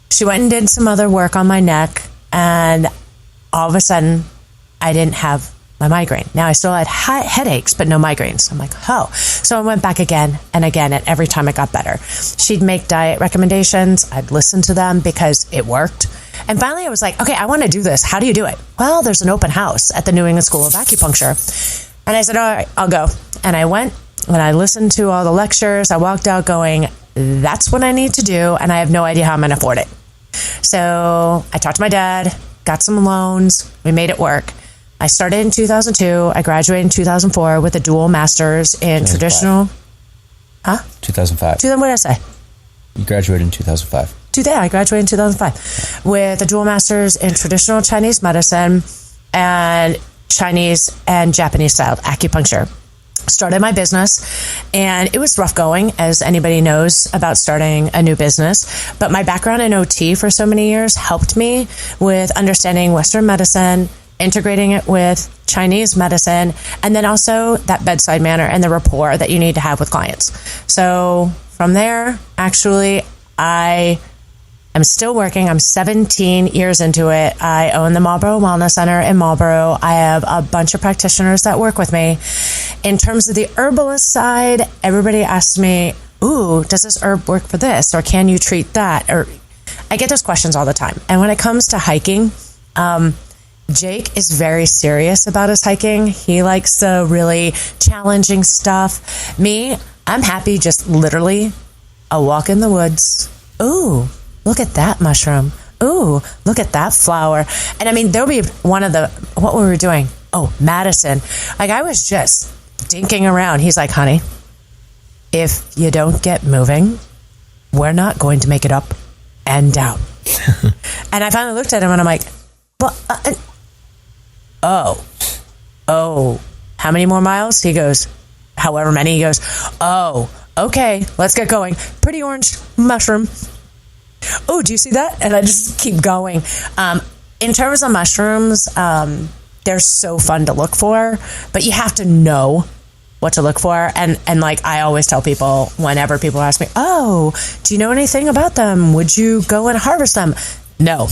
she went and did some other work on my neck, and all of a sudden, I didn't have my migraine. Now, I still had headaches, but no migraines. I'm like, oh. So I went back again and again, and every time it got better. She'd make diet recommendations. I'd listen to them because it worked. And finally, I was like, okay, I want to do this. How do you do it? Well, there's an open house at the New England School of Acupuncture. And I said, all right, I'll go. And I went, and I listened to all the lectures. I walked out going, that's what I need to do, and I have no idea how I'm going to afford it. So I talked to my dad, got some loans. We made it work. I started in 2002. I graduated in 2004 with a dual master's in traditional... 2005. What did I say? You graduated in 2005. I graduated in 2005 with a dual master's in traditional Chinese medicine and Chinese and Japanese style acupuncture. Started my business, and it was rough going, as anybody knows about starting a new business. But my background in OT for so many years helped me with understanding Western medicine, integrating it with Chinese medicine, and then also that bedside manner and the rapport that you need to have with clients. So from there, actually, I am still working. I'm 17 years into it. I own the Marlboro Wellness Center in Marlboro. I have a bunch of practitioners that work with me. In terms of the herbalist side, everybody asks me, ooh, does this herb work for this? Or can you treat that? Or I get those questions all the time. And when it comes to hiking, Jake is very serious about his hiking. He likes the really challenging stuff. Me, I'm happy just literally a walk in the woods. Ooh, look at that mushroom. Ooh, look at that flower. And I mean, there'll be what were we doing? Oh, Madison. Like, I was just dinking around. He's like, honey, if you don't get moving, we're not going to make it up and down. And I finally looked at him and I'm like, well, oh, how many more miles? He goes, however many. He goes, oh, okay, let's get going. Pretty orange mushroom. Oh, do you see that? And I just keep going. In terms of mushrooms, they're so fun to look for, but you have to know what to look for. And like I always tell people, whenever people ask me, oh, do you know anything about them? Would you go and harvest them? No.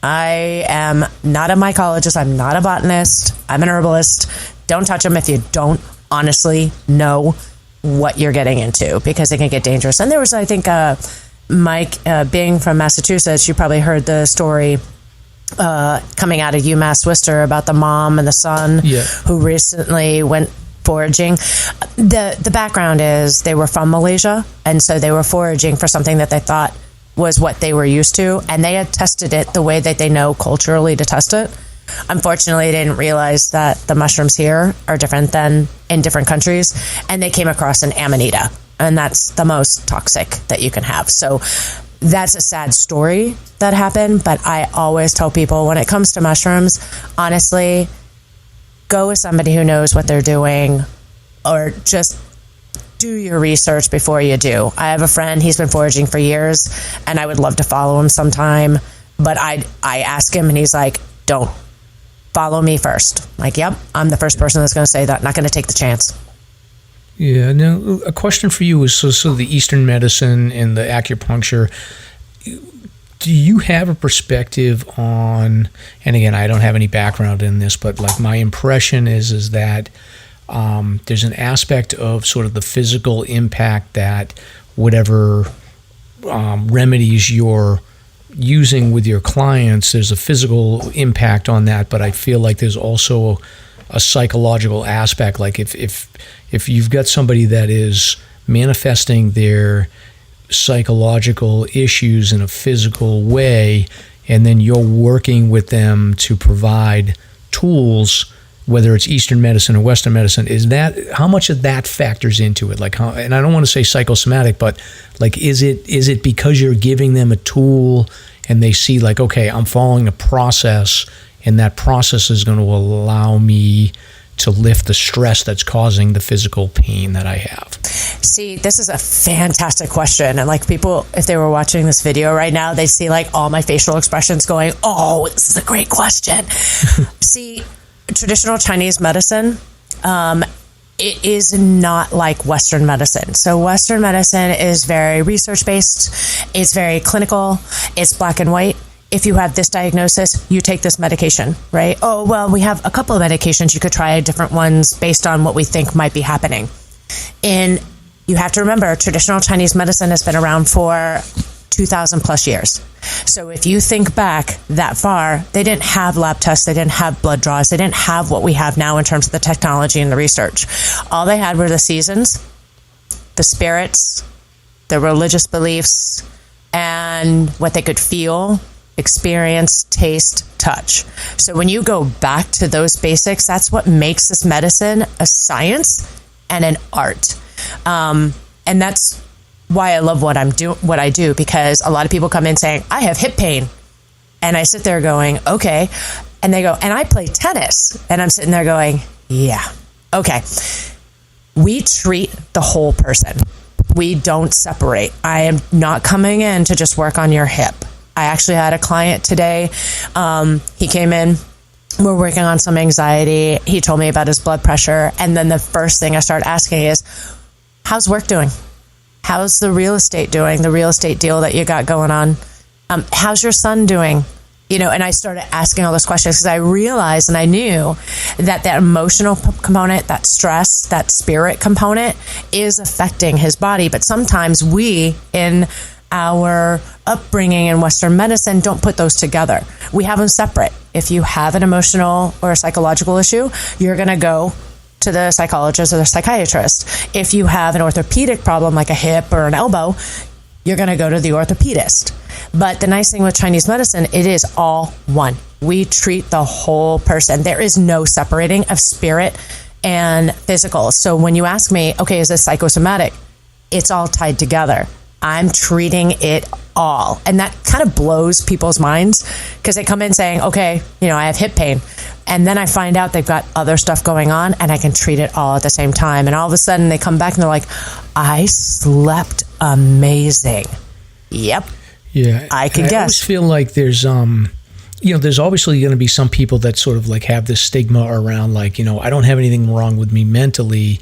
I am not a mycologist. I'm not a botanist. I'm an herbalist. Don't touch them if you don't honestly know what you're getting into, because it can get dangerous. And there was, I think, Mike, being from Massachusetts, you probably heard the story coming out of UMass Worcester about the mom and the son who recently went foraging. The background is they were from Malaysia, and so they were foraging for something that they thought was what they were used to, and they had tested it the way that they know culturally to test it. Unfortunately, they didn't realize that the mushrooms here are different than in different countries, and they came across an amanita, and that's the most toxic that you can have. So that's a sad story that happened, but I always tell people when it comes to mushrooms, honestly, go with somebody who knows what they're doing, or just do your research before you do. I have a friend, he's been foraging for years, and I would love to follow him sometime, but I ask him and he's like, don't. Follow me first. Like, yep, I'm the first person that's going to say that. Not going to take the chance. Yeah. Now, a question for you is so the Eastern medicine and the acupuncture, do you have a perspective on, and again, I don't have any background in this, but like my impression is that there's an aspect of sort of the physical impact that whatever remedies you're using with your clients, there's a physical impact on that, but I feel like there's also a psychological aspect. Like if you've got somebody that is manifesting their psychological issues in a physical way, and then you're working with them to provide tools, whether it's Eastern medicine or Western medicine, is that how much of that factors into it? Like, how, and I don't want to say psychosomatic, but like, is it because you're giving them a tool and they see like, okay, I'm following a process, and that process is going to allow me to lift the stress that's causing the physical pain that I have? See, this is a fantastic question. And like people, if they were watching this video right now, they see like all my facial expressions going, oh, this is a great question. See, traditional Chinese medicine, it is not like Western medicine. So Western medicine is very research-based. It's very clinical. It's black and white. If you have this diagnosis, you take this medication, right? Oh, well, we have a couple of medications. You could try different ones based on what we think might be happening. And you have to remember, traditional Chinese medicine has been around for 2,000 plus years. So if you think back that far, they didn't have lab tests, they didn't have blood draws, they didn't have what we have now in terms of the technology and the research. All they had were the seasons, the spirits, the religious beliefs, and what they could feel, experience, taste, touch. So when you go back to those basics, that's what makes this medicine a science and an art. And that's why I love what I do, because a lot of people come in saying, I have hip pain. And I sit there going, okay. And they go, and I play tennis. And I'm sitting there going, yeah, okay. We treat the whole person. We don't separate. I am not coming in to just work on your hip. I actually had a client today. He came in. We're working on some anxiety. He told me about his blood pressure. And then the first thing I started asking is, how's work doing? How's the real estate doing? The real estate deal that you got going on? How's your son doing? You know, and I started asking all those questions because I realized and I knew that emotional component, that stress, that spirit component is affecting his body. But sometimes we, in our upbringing in Western medicine, don't put those together. We have them separate. If you have an emotional or a psychological issue, you're going to go to the psychologist or the psychiatrist. If you have an orthopedic problem like a hip or an elbow, you're going to go to the orthopedist. But the nice thing with Chinese medicine, it is all one. We treat the whole person. There is no separating of spirit and physical. So when you ask me, okay, is this psychosomatic? It's all tied together. I'm treating it all. And that kind of blows people's minds because they come in saying, okay, you know, I have hip pain. And then I find out they've got other stuff going on and I can treat it all at the same time. And all of a sudden they come back and they're like, I slept amazing. Yep. Yeah. I can guess. I always feel like there's, there's obviously going to be some people that sort of like have this stigma around like, you know, I don't have anything wrong with me mentally.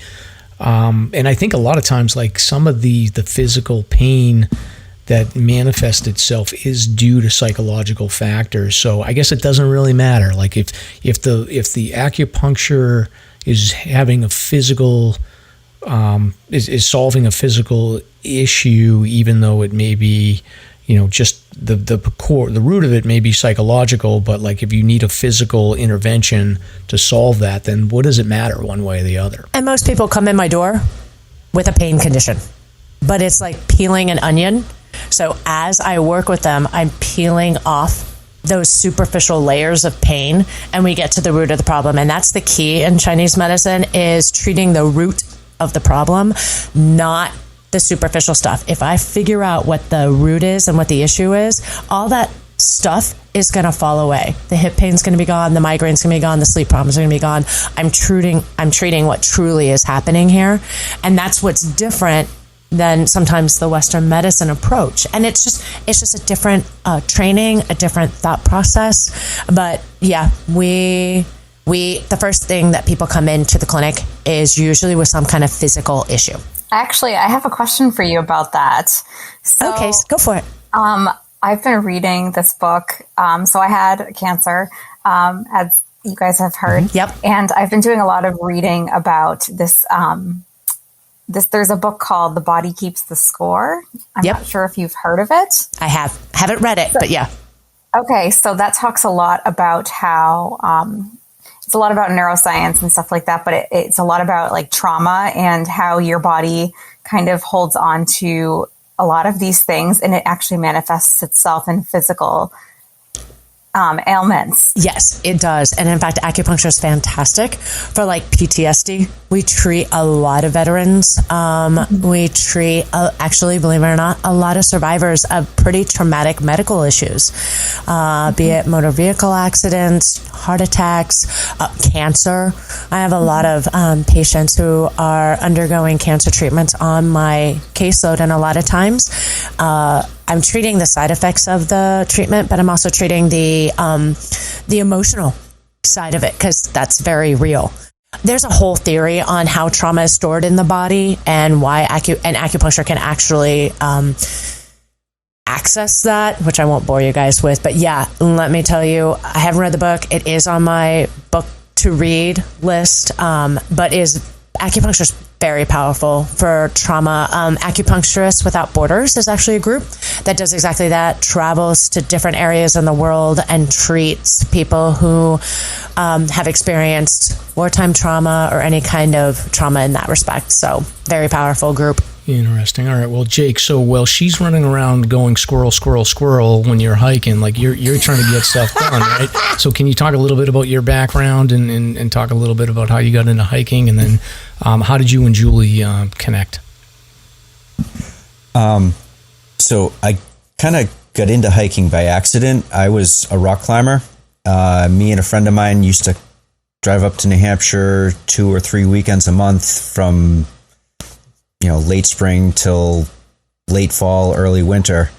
And I think a lot of times like some of the physical pain that manifests itself is due to psychological factors. So I guess it doesn't really matter. Like if the acupuncture is having a physical, is solving a physical issue, even though it may be, you know, just the core, the root of it may be psychological, but like if you need a physical intervention to solve that, then what does it matter one way or the other? And most people come in my door with a pain condition, but it's like peeling an onion. So as I work with them, I'm peeling off those superficial layers of pain and we get to the root of the problem. And that's the key in Chinese medicine, is treating the root of the problem, not the superficial stuff. If I figure out what the root is and what the issue is, all that stuff is going to fall away. The hip pain's going to be gone. The migraine's going to be gone. The sleep problems are going to be gone. I'm treating what truly is happening here. And that's what's different than sometimes the Western medicine approach. And it's just a different training, a different thought process. But yeah, the first thing that people come into the clinic is usually with some kind of physical issue. Actually, I have a question for you about that. So, okay, go for it. I've been reading this book. So I had cancer, as you guys have heard. Mm-hmm. Yep. And I've been doing a lot of reading about this. There's a book called The Body Keeps the Score. I'm not sure if you've heard of it. I haven't read it, but yeah. Okay. So that talks a lot about how, it's a lot about neuroscience and stuff like that, but it's a lot about like trauma and how your body kind of holds on to a lot of these things, and it actually manifests itself in physical ailments. Yes, it does. And in fact, acupuncture is fantastic for like PTSD. We treat a lot of veterans. We treat, actually, believe it or not, a lot of survivors of pretty traumatic medical issues, be it motor vehicle accidents, heart attacks, cancer. I have a lot of patients who are undergoing cancer treatments on my caseload, and a lot of times I'm treating the side effects of the treatment, but I'm also treating the emotional side of it, because that's very real. There's a whole theory on how trauma is stored in the body and why acupuncture can actually access that, which I won't bore you guys with. But yeah, let me tell you, I haven't read the book. It is on my book to read list, but acupuncture is very powerful for trauma. Acupuncturists Without Borders is actually a group that does exactly that, travels to different areas in the world and treats people who have experienced wartime trauma or any kind of trauma in that respect. So very powerful group. Interesting. All right. Well, Jake, so while she's running around going squirrel, squirrel, squirrel when you're hiking, like you're trying to get stuff done, right? So can you talk a little bit about your background and talk a little bit about how you got into hiking, and then how did you and Julie connect? So I kind of got into hiking by accident. I was a rock climber. Me and a friend of mine used to drive up to New Hampshire 2 or 3 weekends a month from late spring till late fall, early winter.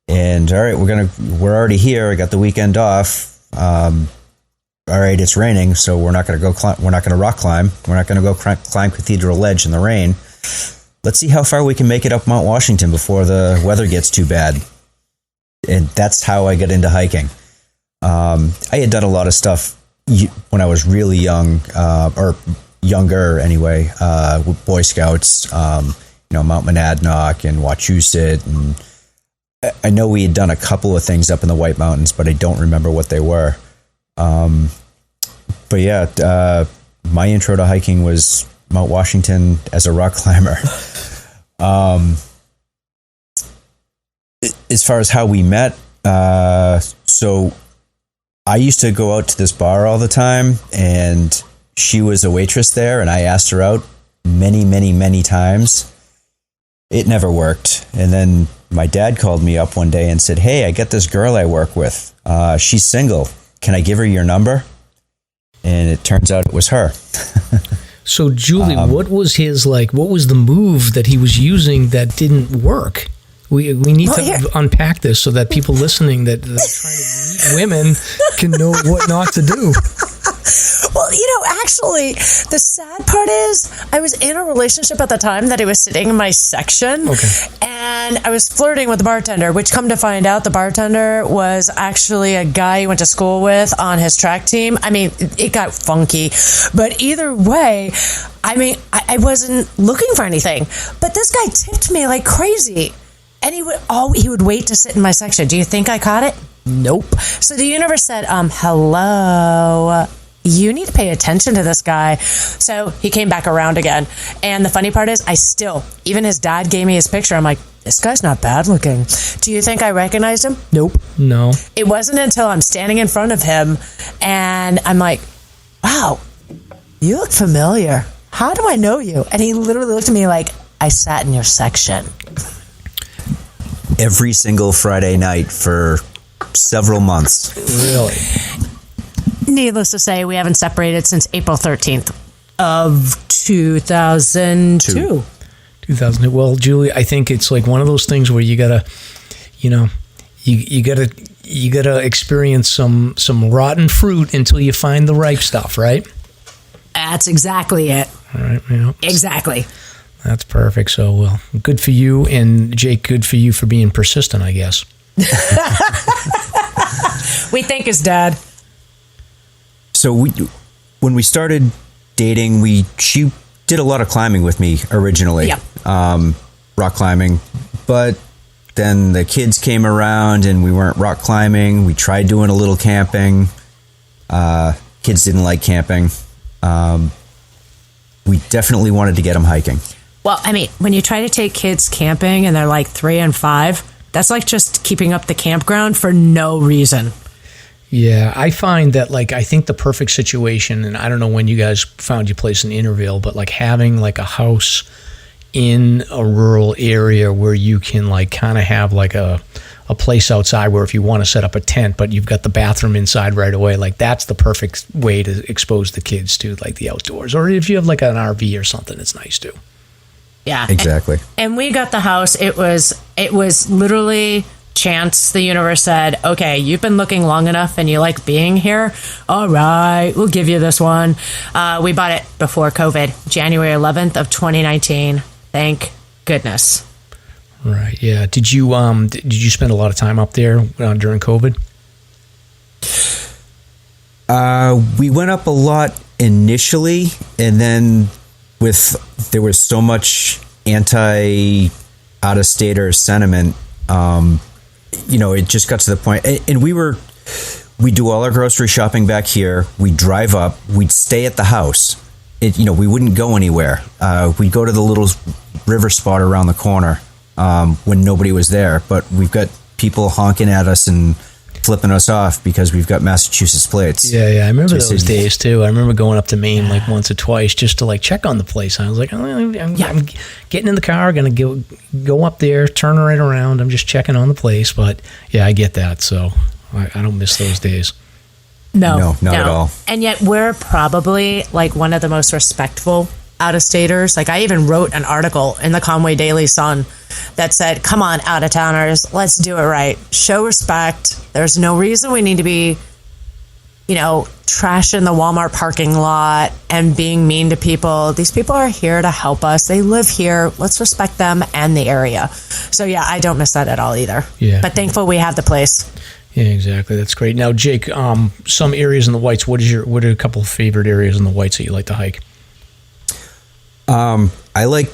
And all right, we're already here. I got the weekend off. All right, it's raining, so we're not going to rock climb. We're not going to go climb Cathedral Ledge in the rain. Let's see how far we can make it up Mount Washington before the weather gets too bad. And that's how I got into hiking. I had done a lot of stuff when I was really young, or younger anyway, with Boy Scouts, Mount Monadnock and Wachusett, and I know we had done a couple of things up in the White Mountains, but I don't remember what they were. But yeah, my intro to hiking was Mount Washington as a rock climber. As far as how we met, so I used to go out to this bar all the time, and she was a waitress there, and I asked her out many, many, many times. It never worked. And then my dad called me up one day and said, "Hey, I got this girl I work with. She's single. Can I give her your number?" And it turns out it was her. So, Julie, what was the move that he was using that didn't work? We need to unpack this so that people listening that are trying to meet women can know what not to do. Well, actually, the sad part is I was in a relationship at the time that he was sitting in my section. Okay. And I was flirting with the bartender, which come to find out the bartender was actually a guy he went to school with on his track team. I mean, it got funky. But either way, I wasn't looking for anything. But this guy tipped me like crazy. And he would wait to sit in my section. Do you think I caught it? Nope. So the universe said, hello, you need to pay attention to this guy. So he came back around again. And the funny part is, even his dad gave me his picture. I'm like, this guy's not bad looking. Do you think I recognized him? Nope. No. It wasn't until I'm standing in front of him and I'm like, wow, you look familiar. How do I know you? And he literally looked at me like, I sat in your section. Every single Friday night for several months. Really? Needless to say, we haven't separated since April 13th of 2002. 2002. Well, Julie, I think it's like one of those things where you gotta, you gotta experience some rotten fruit until you find the ripe stuff, right? That's exactly it. All right. Yeah. Exactly. That's perfect. So, well, good for you, and Jake, good for you for being persistent, I guess. We thank his dad. So when we started dating, she did a lot of climbing with me originally. Yep. Rock climbing, but then the kids came around and we weren't rock climbing. We tried doing a little camping. Kids didn't like camping. We definitely wanted to get them hiking. Well, I mean, when you try to take kids camping and they're like 3 and 5, that's like just keeping up the campground for no reason. Yeah, I find that, like, I think the perfect situation, and I don't know when you guys found your place in Intervale, but like having like a house in a rural area where you can like kind of have like a place outside where if you want to set up a tent, but you've got the bathroom inside right away, like that's the perfect way to expose the kids to like the outdoors. Or if you have like an RV or something, it's nice too. Yeah, exactly. And we got the house. It was literally chance. The universe said, okay, you've been looking long enough and you like being here. All right, we'll give you this one. We bought it before COVID, January 11th of 2019. Thank goodness. Right. Yeah. Did you spend a lot of time up there during COVID? We went up a lot initially, and then there was so much out-of-stater sentiment. It just got to the point, and we do all our grocery shopping back here. We drive up. We'd stay at the house. We wouldn't go anywhere. We'd go to the little river spot around the corner when nobody was there. But we've got people honking at us and flipping us off because we've got Massachusetts plates. Yeah. I remember those days too. I remember going up to Maine like once or twice just to like check on the place. I was like, I'm getting in the car, going to go up there, turn right around. I'm just checking on the place. But yeah, I get that. So I don't miss those days. No, not at all. And yet we're probably like one of the most respectful out-of-staters. Like I even wrote an article in the Conway Daily Sun that said, come on, out-of-towners, let's do it right. Show respect. There's no reason we need to be, trashing the Walmart parking lot and being mean to people. These people are here to help us. They live here. Let's respect them and the area. So yeah, I don't miss that at all either. Yeah. But thankful we have the place. Yeah, exactly. That's great. Now, Jake, some areas in the Whites, what are a couple of favorite areas in the Whites that you like to hike? I like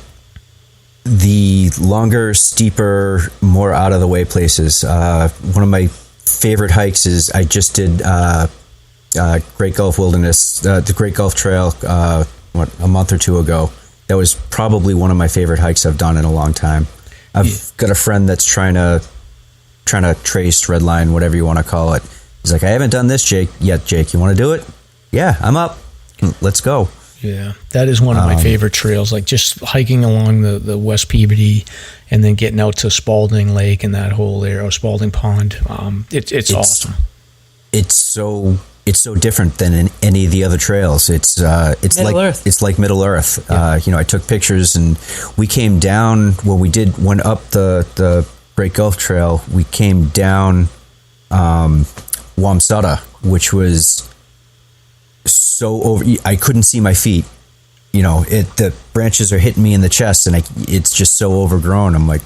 the longer, steeper, more out of the way places. One of my favorite hikes is I just did Great Gulf Wilderness, the Great Gulf Trail, a month or two ago. That was probably one of my favorite hikes I've done in a long time. I've got a friend that's trying to trace, redline, whatever you want to call it. He's like, I haven't done this yet, Jake. You want to do it? Yeah, I'm up. Let's go. Yeah, that is one of my favorite trails, like just hiking along the West Peabody and then getting out to Spalding Lake and that whole area, or Spalding Pond. It's awesome. It's so different than in any of the other trails. It's like Middle Earth. Yeah. I took pictures, and we came down when went up the Great Gulf Trail. We came down Wamsutta, which was so over. I couldn't see my feet. The branches are hitting me in the chest, and it's just so overgrown. I'm like,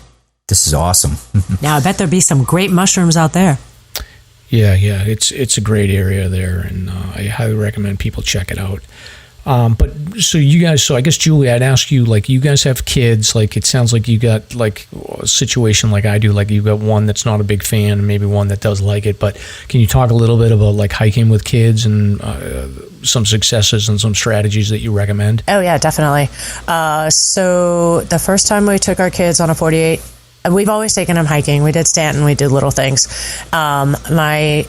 this is awesome. Now I bet there'd be some great mushrooms out there. Yeah, it's a great area there, and I highly recommend people check it out. But so I guess, Julie, I'd ask you, like, you guys have kids, like, it sounds like you got like a situation like I do, like you've got one that's not a big fan and maybe one that does like it, but can you talk a little bit about like hiking with kids and some successes and some strategies that you recommend? Oh yeah, definitely. So the first time we took our kids on a 48, we've always taken them hiking. We did Stanton, we did little things. My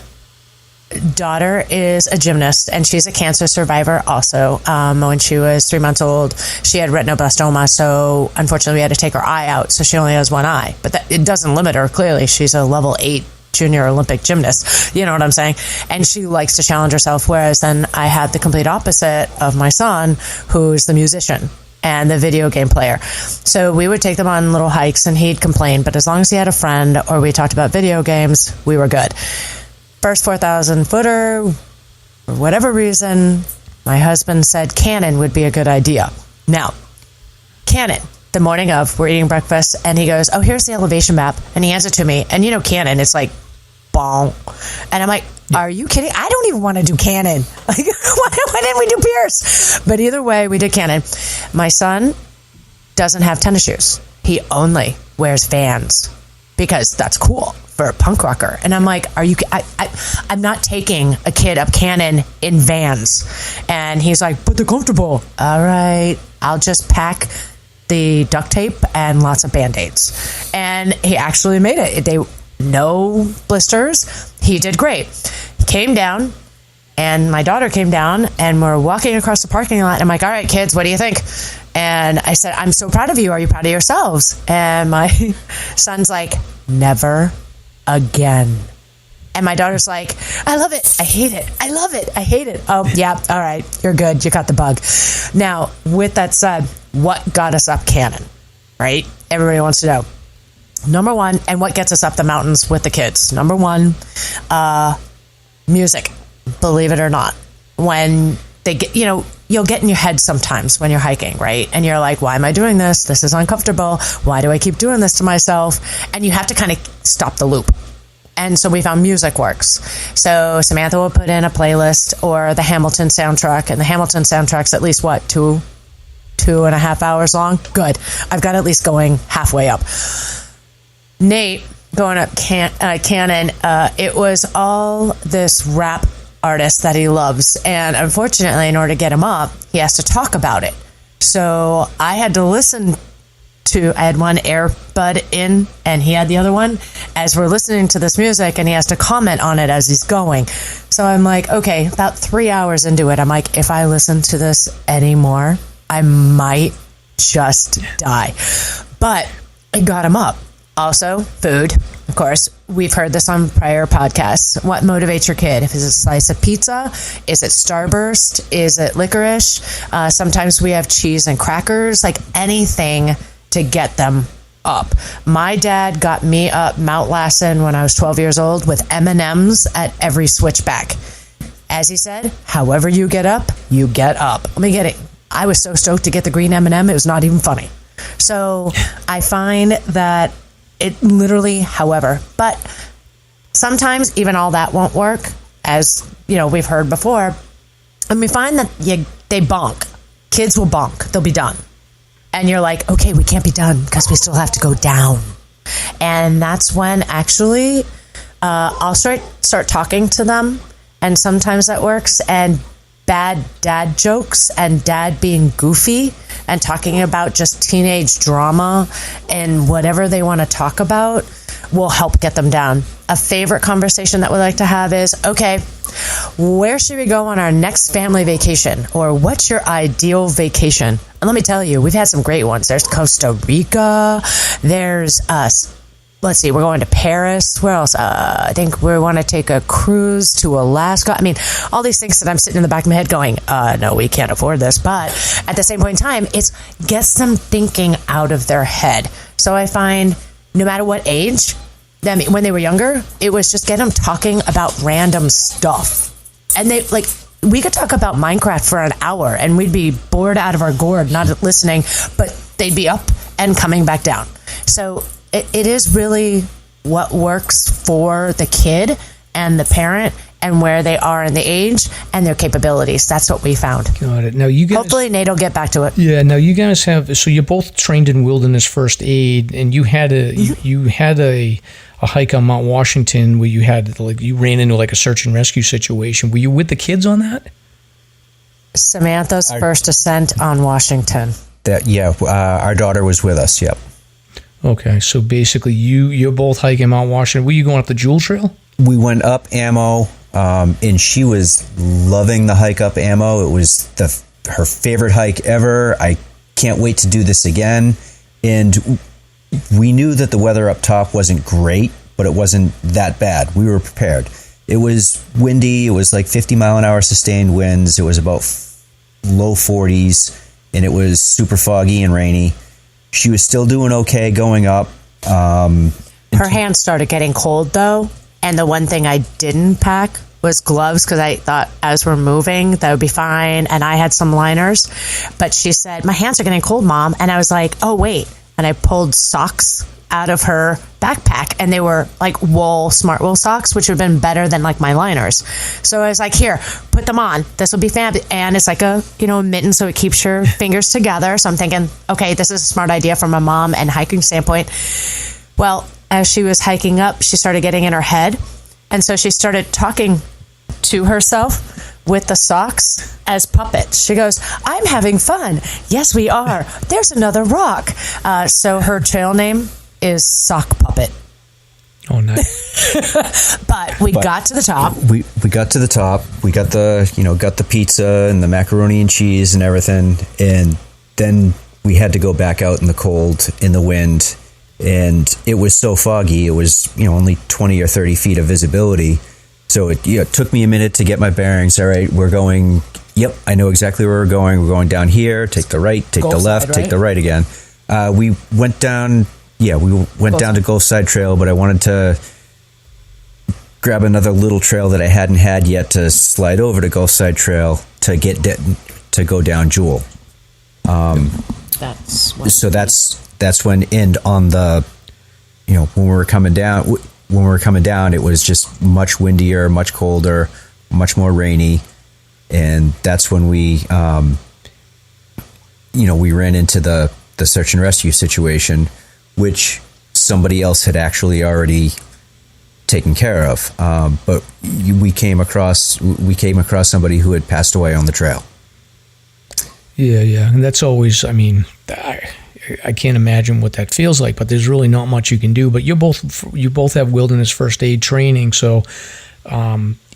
daughter is a gymnast, and she's a cancer survivor also. When she was 3 months old, she had retinoblastoma, so unfortunately we had to take her eye out, so she only has one eye. But it doesn't limit her, clearly. She's a level 8 junior Olympic gymnast. You know what I'm saying? And she likes to challenge herself. Whereas then I had the complete opposite of my son, who's the musician and the video game player. So we would take them on little hikes and he'd complain. But as long as he had a friend or we talked about video games, we were good. First 4,000 footer, for whatever reason, my husband said Cannon would be a good idea. Now, Cannon, the morning of, we're eating breakfast, and he goes, oh, here's the elevation map. And he hands it to me. And you know Cannon, it's like, bong. And I'm like, are you kidding? I don't even want to do Cannon. Like, why didn't we do Pierce? But either way, we did Cannon. My son doesn't have tennis shoes. He only wears Vans because that's cool for a punk rocker. And I'm like, are you, I'm not taking a kid up Cannon in Vans. And he's like, but they're comfortable. All right, I'll just pack the duct tape and lots of Band-Aids. And he actually made it. No blisters. He did great. He came down, and my daughter came down, and we're walking across the parking lot. I'm like, all right, kids, what do you think? And I said, I'm so proud of you. Are you proud of yourselves? And my son's like, never again. And my daughter's like, I love it. I hate it. I love it. I hate it. Oh, yeah. All right. You're good. You got the bug. Now, with that said, what got us up Cannon, right? Everybody wants to know. Number one, and what gets us up the mountains with the kids? Number one, music. Believe it or not. When they get, you'll get in your head sometimes when you're hiking, right? And you're like, why am I doing this? This is uncomfortable. Why do I keep doing this to myself? And you have to kind of stop the loop. And so we found music works. So Samantha will put in a playlist or the Hamilton soundtrack. And the Hamilton soundtrack's at least, what, 2.5 hours long? Good. I've got at least going halfway up. Nate, going up Cannon, it was all this rap artist that he loves. And unfortunately, in order to get him up, he has to talk about it. So I had to listen to, I had one earbud in and he had the other one as we're listening to this music, and he has to comment on it as he's going. So I'm like, okay, about 3 hours into it, I'm like, if I listen to this anymore, I might just die. But it got him up. Also, food. Of course, we've heard this on prior podcasts. What motivates your kid? If it's a slice of pizza, is it Starburst? Is it licorice? Sometimes we have cheese and crackers, like anything to get them up. My dad got me up Mount Lassen when I was 12 years old with M&Ms at every switchback. As he said, however you get up, you get up. Let me get it. I was so stoked to get the green M&M, it was not even funny. So I find that it literally, however, but sometimes even all that won't work, as we've heard before. And we find that they bonk. Kids will bonk. They'll be done. And you're like, okay, we can't be done because we still have to go down. And that's when actually I'll start talking to them. And sometimes that works. And bad dad jokes and dad being goofy and talking about just teenage drama and whatever they want to talk about will help get them down. A favorite conversation that we like to have is, okay, where should we go on our next family vacation? Or what's your ideal vacation? And let me tell you, we've had some great ones. There's Costa Rica. There's let's see, we're going to Paris. Where else? I think we want to take a cruise to Alaska. I mean, all these things that I'm sitting in the back of my head going, no, we can't afford this. But at the same point in time, it gets them thinking out of their head. So I find no matter what age, when they were younger, it was just get them talking about random stuff. And we could talk about Minecraft for an hour and we'd be bored out of our gourd, not listening, but they'd be up and coming back down. So it is really what works for the kid and the parent and where they are in the age and their capabilities. That's what we found. Got it. Now you guys, hopefully Nate will get back to it. Yeah. Now you guys have, so you're both trained in wilderness first aid, and you had a hike on Mount Washington where you ran into a search and rescue situation. Were you with the kids on that? Samantha's first ascent on Washington. Our daughter was with us. Yep. Okay, so basically you're both hiking Mount Washington. Were you going up the Jewel Trail? We went up Ammo, and she was loving the hike up Ammo. It was her favorite hike ever. I can't wait to do this again. And we knew that the weather up top wasn't great, but it wasn't that bad. We were prepared. It was windy. It was like 50 mile an hour sustained winds. It was about low 40s, and it was super foggy and rainy. She was still doing okay going up. Her hands started getting cold, though, and the one thing I didn't pack was gloves, because I thought as we're moving, that would be fine, and I had some liners. But she said, my hands are getting cold, Mom. And I was like, oh, wait. And I pulled socks out of her backpack, and they were like smart wool socks, which would have been better than like my liners. So I was like, here, put them on. This will be fab. And it's like a mitten, so it keeps your fingers together. So I'm thinking, okay, this is a smart idea from a mom and hiking standpoint. Well, as she was hiking up, she started getting in her head. And so she started talking to herself with the socks as puppets. She goes, I'm having fun. Yes, we are. There's another rock. So her trail name is Sock Puppet. Oh, nice. but we got to the top. We got to the top. We got the pizza and the macaroni and cheese and everything. And then we had to go back out in the cold, in the wind. And it was so foggy. It was, only 20 or 30 feet of visibility. So it took me a minute to get my bearings. All right, we're going. Yep, I know exactly where we're going. We're going down here. Take the right, take the left, take the right again. We went down. Yeah, we went down to Gulf Side Trail, but I wanted to grab another little trail that I hadn't had yet to slide over to Gulf Side Trail to to go down Jewel. That's when on the, when we were coming down. When we were coming down, it was just much windier, much colder, much more rainy, and that's when we, we ran into the search and rescue situation, which somebody else had actually already taken care of. But we came across somebody who had passed away on the trail. Yeah, and that's always. I mean, I can't imagine what that feels like, but there's really not much you can do. But you both have wilderness first aid training, so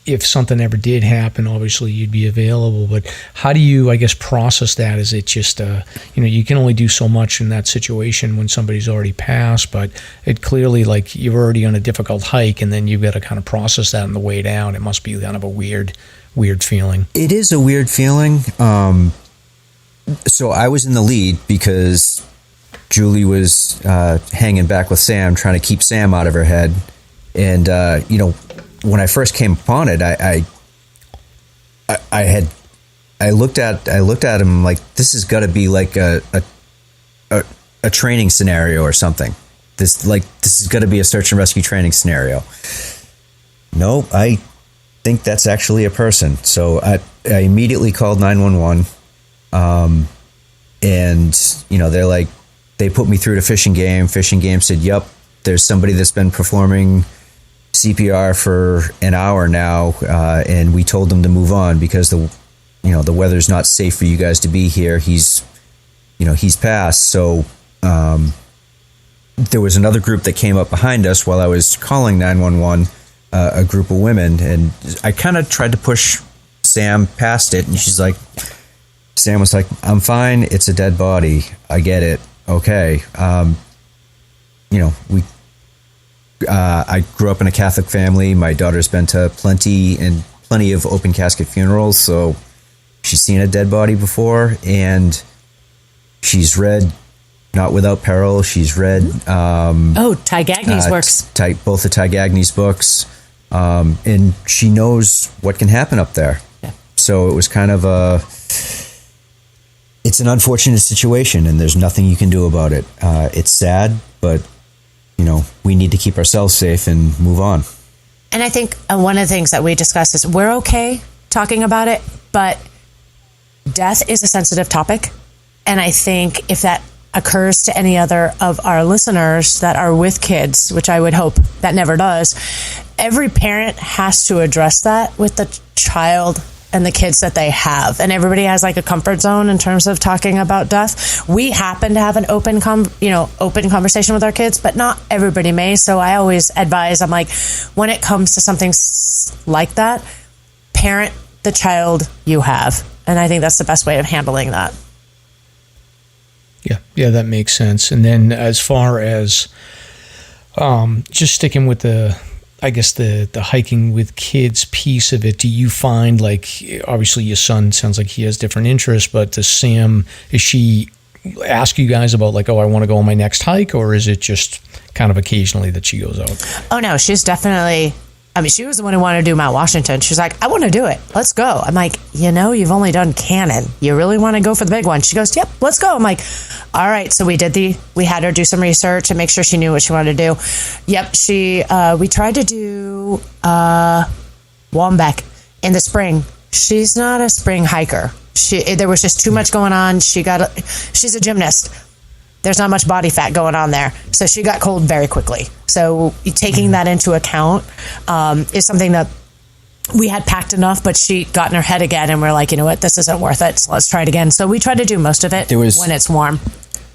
if something ever did happen, obviously you'd be available. But how do you, I guess, process that? Is it just, you can only do so much in that situation when somebody's already passed, but it clearly, like, you're already on a difficult hike, and then you've got to kind of process that on the way down. It must be kind of a weird feeling. It is a weird feeling. So I was in the lead because Julie was hanging back with Sam, trying to keep Sam out of her head. And, when I first came upon it, I looked at him like, this has got to be like a training scenario or something. This has got to be a search and rescue training scenario. No, I think that's actually a person. So I immediately called 911. And they're like, they put me through to Fishing Game. Fishing Game said, yep, there's somebody that's been performing CPR for an hour now, and we told them to move on because the weather's not safe for you guys to be here. He's passed. So there was another group that came up behind us while I was calling 911, a group of women, and I kind of tried to push Sam past it, and Sam was like, I'm fine. It's a dead body. I get it. Okay. I grew up in a Catholic family. My daughter's been to plenty of open casket funerals, so she's seen a dead body before, and she's read Not Without Peril. She's read Ty Gagney's works. Both the Ty Gagney's books, and she knows what can happen up there. Yeah. So it was kind of it's an unfortunate situation, and there's nothing you can do about it. It's sad, but we need to keep ourselves safe and move on. And I think one of the things that we discussed is we're okay talking about it, but death is a sensitive topic. And I think if that occurs to any other of our listeners that are with kids, which I would hope that never does, every parent has to address that with the child and the kids that they have. And everybody has like a comfort zone in terms of talking about death. We happen to have an open conversation with our kids, but not everybody may. So I always advise, I'm like, when it comes to something like that, parent the child you have. And I think that's the best way of handling that. Yeah, that makes sense. And then as far as Just sticking with the hiking with kids piece of it, do you find, like, obviously your son sounds like he has different interests, but does she ask you guys about, like, oh, I want to go on my next hike, or is it just kind of occasionally that she goes out? Oh no, she's definitely, she was the one who wanted to do Mount Washington. She's like, I want to do it. Let's go. I'm like, you've only done Cannon. You really want to go for the big one? She goes, yep, let's go. I'm like, all right. So we had her do some research and make sure she knew what she wanted to do. Yep. We tried to do Wombeck in the spring. She's not a spring hiker. There was just too much going on. She's a gymnast. There's not much body fat going on there. So she got cold very quickly. So taking that into account is something that we had packed enough, but she got in her head again, and we're like, you know what, this isn't worth it. So let's try it again. So we try to do most of it when it's warm.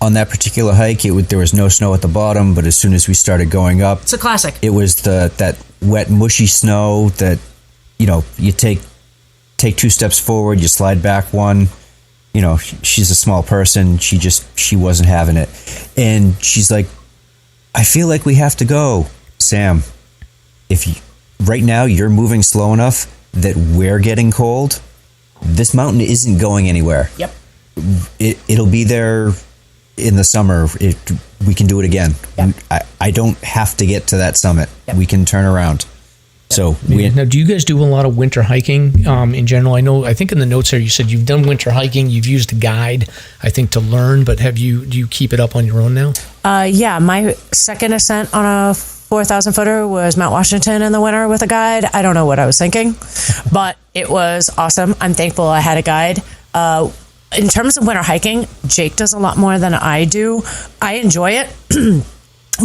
On that particular hike, there was no snow at the bottom, but as soon as we started going up, it's a classic. It was that wet, mushy snow that, you take 2 steps forward, you slide back one. She's a small person. She wasn't having it. And she's like, I feel like we have to go. Sam, right now you're moving slow enough that we're getting cold, this mountain isn't going anywhere. Yep. It'll be there in the summer. We can do it again. Yep. I don't have to get to that summit. Yep. We can turn around. So now, do you guys do a lot of winter hiking in general? I think in the notes there you said you've done winter hiking. You've used a guide, I think, to learn. But do you keep it up on your own now? Yeah, my second ascent on a 4,000 footer was Mount Washington in the winter with a guide. I don't know what I was thinking, but it was awesome. I'm thankful I had a guide. In terms of winter hiking, Jake does a lot more than I do. I enjoy it,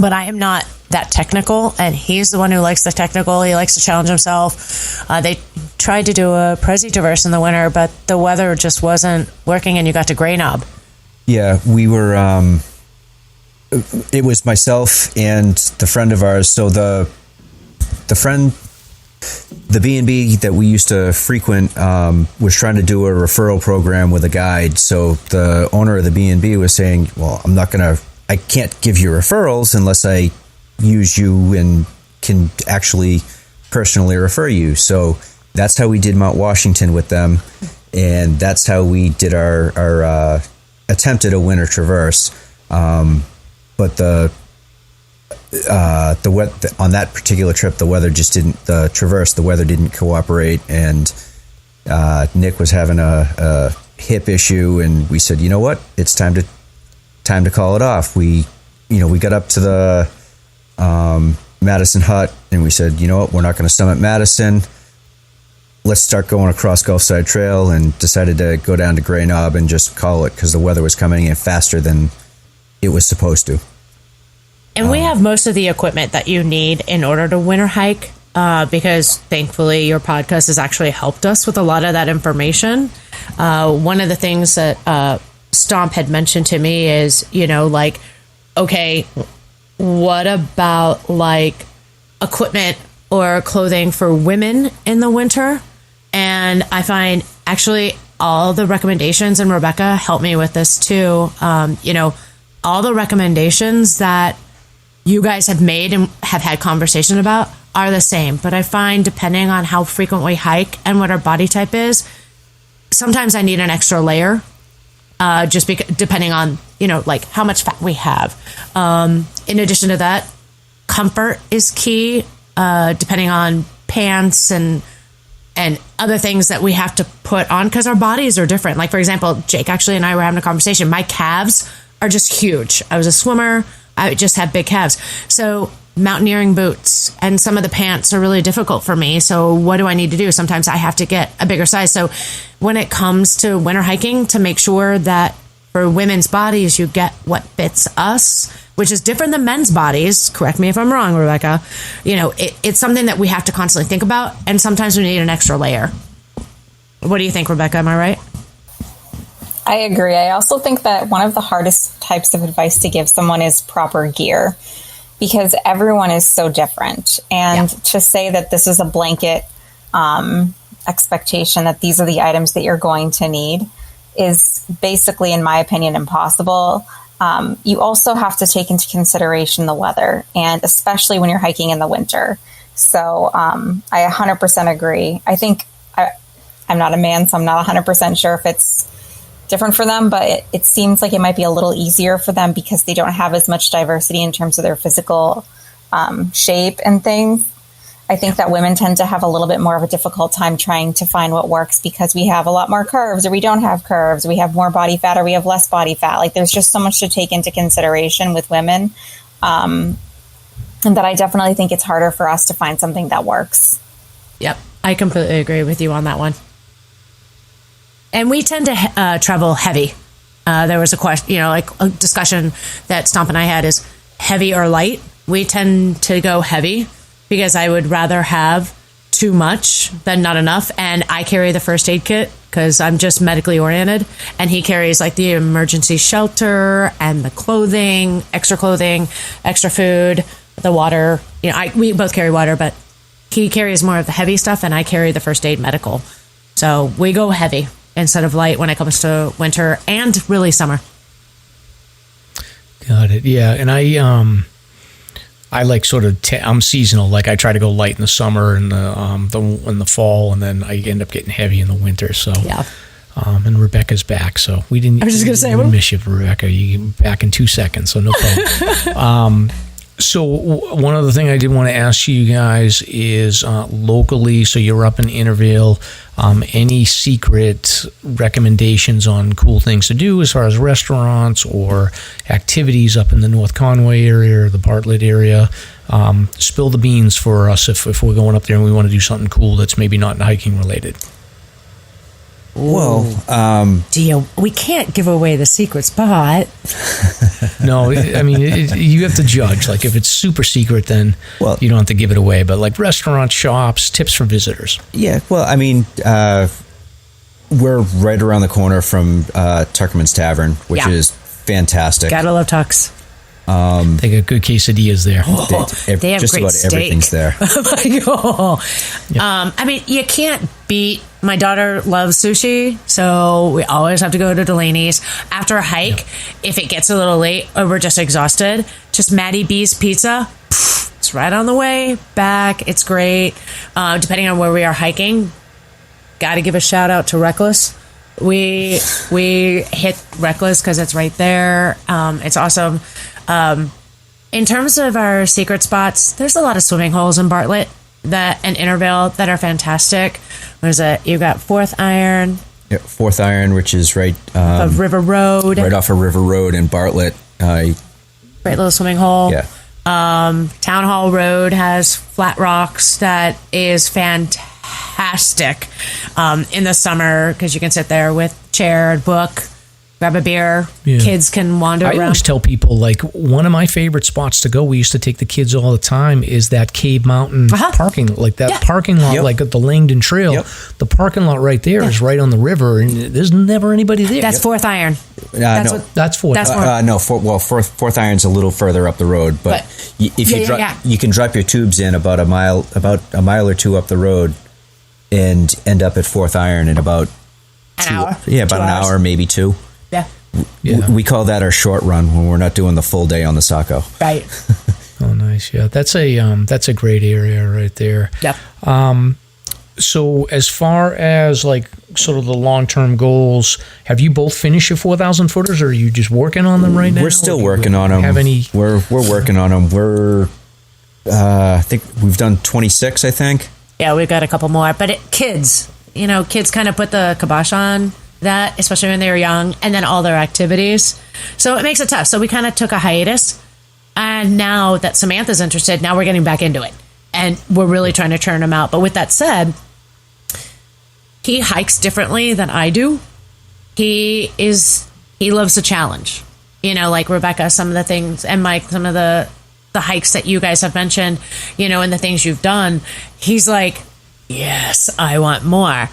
but I am not that technical, and he's the one who likes the technical. He likes to challenge himself. They tried to do a Prezi Traverse in the winter, but the weather just wasn't working, and you got to Grey Knob. Yeah, we were. It was myself and the friend of ours. So the B&B that we used to frequent was trying to do a referral program with a guide. So the owner of the B&B was saying, well, I can't give you referrals unless I use you and can actually personally refer you. So that's how we did Mount Washington with them. And that's how we did our attempt at a winter traverse. But the on that particular trip, the weather just didn't. The traverse, the weather didn't cooperate, and Nick was having a hip issue, and we said, you know what, it's time to call it off. We got up to the Madison Hut, and we said, you know what, we're not going to summit Madison. Let's start going across Gulfside Trail, and decided to go down to Grey Knob and just call it because the weather was coming in faster than it was supposed to. And we have most of the equipment that you need in order to winter hike, because thankfully your podcast has actually helped us with a lot of that information. One of the things that Stomp had mentioned to me is, okay, what about like equipment or clothing for women in the winter? And I find actually all the recommendations, and Rebecca helped me with this too, all the recommendations that you guys have made and have had conversation about are the same. But I find depending on how frequent we hike and what our body type is, sometimes I need an extra layer, just depending on, like how much fat we have. In addition to that, comfort is key, depending on pants and other things that we have to put on because our bodies are different. Like, for example, Jake actually and I were having a conversation. My calves are just huge. I was a swimmer. I just have big calves. So mountaineering boots and some of the pants are really difficult for me. So what do I need to do? Sometimes I have to get a bigger size. So when it comes to winter hiking, to make sure that for women's bodies, you get what fits us, which is different than men's bodies. Correct me if I'm wrong, Rebecca. It's something that we have to constantly think about. And sometimes we need an extra layer. What do you think, Rebecca? Am I right? I agree. I also think that one of the hardest types of advice to give someone is proper gear, because everyone is so different. And to say that this is a blanket expectation that these are the items that you're going to need is basically, in my opinion, impossible. You also have to take into consideration the weather, and especially when you're hiking in the winter. So I 100% agree. I think I'm not a man, so I'm not 100% sure if it's different for them, but it seems like it might be a little easier for them because they don't have as much diversity in terms of their physical shape and things. I think that women tend to have a little bit more of a difficult time trying to find what works because we have a lot more curves, or we don't have curves, we have more body fat, or we have less body fat. Like, there's just so much to take into consideration with women. And that I definitely think it's harder for us to find something that works. Yep. I completely agree with you on that one. And we tend to travel heavy. There was a question, like a discussion that Stomp and I had is heavy or light. We tend to go heavy because I would rather have too much than not enough. And I carry the first aid kit because I'm just medically oriented. And he carries like the emergency shelter and the clothing, extra food, the water. We both carry water, but he carries more of the heavy stuff and I carry the first aid medical. So we go heavy instead of light when it comes to winter and really summer. Got it. Yeah. And I like sort of, I'm seasonal. Like, I try to go light in the summer and in the fall, and then I end up getting heavy in the winter. So, yeah. And Rebecca's back. So we didn't, I was just going to say, we miss you, Rebecca. You get back in 2 seconds. So no problem. So one other thing I did want to ask you guys is locally, so you're up in Intervale, any secret recommendations on cool things to do as far as restaurants or activities up in the North Conway area or the Bartlett area? Spill the beans for us if we're going up there and we want to do something cool that's maybe not hiking related. Well, we can't give away the secret spot. No, I mean, you have to judge. Like, if it's super secret, then you don't have to give it away. But like restaurants, shops, tips for visitors. Yeah, well, I mean, we're right around the corner from Tuckerman's Tavern, which is fantastic. Gotta love Tucks. They got good quesadillas there. They have just great about steak. everything's there. Oh my God. I mean, you can't beat. My daughter loves sushi, so we always have to go to Delaney's after a hike. If it gets a little late or we're just exhausted, just Maddie B's Pizza. It's right on the way back. It's great. Depending on where we are hiking, got to give a shout out to Rek-lis. We hit Rek-lis because it's right there. It's awesome. In terms of our secret spots, there's a lot of swimming holes in Bartlett and Intervale that are fantastic. You've got Fourth Iron. Yeah, Fourth Iron, which is right of River Road. Right off of River Road in Bartlett. Great little swimming hole. Yeah. Town Hall Road has flat rocks that is fantastic in the summer because you can sit there with chair and book. Grab a beer. Yeah. Kids can wander around. I always tell people, like, one of my favorite spots to go, we used to take the kids all the time, is that Cave Mountain parking, like that parking lot, like at the Langdon Trail. Yep. The parking lot right there is right on the river, and there's never anybody there. That's Fourth Iron. That's Fourth. Fourth Iron's a little further up the road, but if you can drop your tubes in about a mile or two up the road, and end up at Fourth Iron in about an hour. Yeah, about an hour, maybe two. Yeah. We call that our short run when we're not doing the full day on the Saco. Right. Oh, nice. Yeah, that's a great area right there. Yep. So as far as like sort of the long-term goals, have you both finished your 4,000 footers, or are you just working on them right now? We're still working on them. We're working on them. We're I think we've done 26. I think. Yeah, we've got a couple more, but kids kind of put the kibosh on that, especially when they were young, and then all their activities. So it makes it tough. So we kind of took a hiatus, and now that Samantha's interested, now we're getting back into it, and we're really trying to churn him out. But with that said, he hikes differently than I do. He loves the challenge. Like Rebecca, some of the things, and Mike, some of the hikes that you guys have mentioned, and the things you've done. He's like, yes, I want more.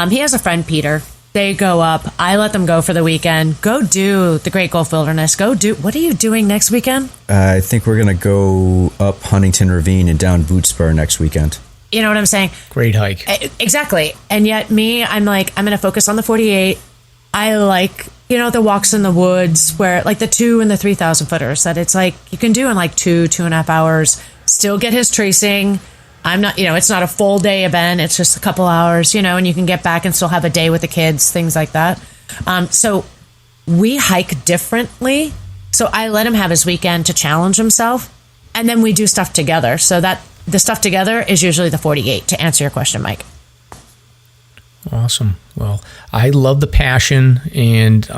He has a friend, Peter. They go up. I let them go for the weekend. Go do the Great Gulf Wilderness. What are you doing next weekend? I think we're going to go up Huntington Ravine and down Boot Spur next weekend. You know what I'm saying? Great hike. Exactly. And yet I'm like, I'm going to focus on the 48. I like the walks in the woods where like the 2 and the 3,000 footers that it's like you can do in like 2.5 hours, still get his tracing. I'm not, it's not a full day event. It's just a couple hours, and you can get back and still have a day with the kids, things like that. So we hike differently. So I let him have his weekend to challenge himself. And then we do stuff together. So that the stuff together is usually the 48, to answer your question, Mike. Awesome. Well, I love the passion, and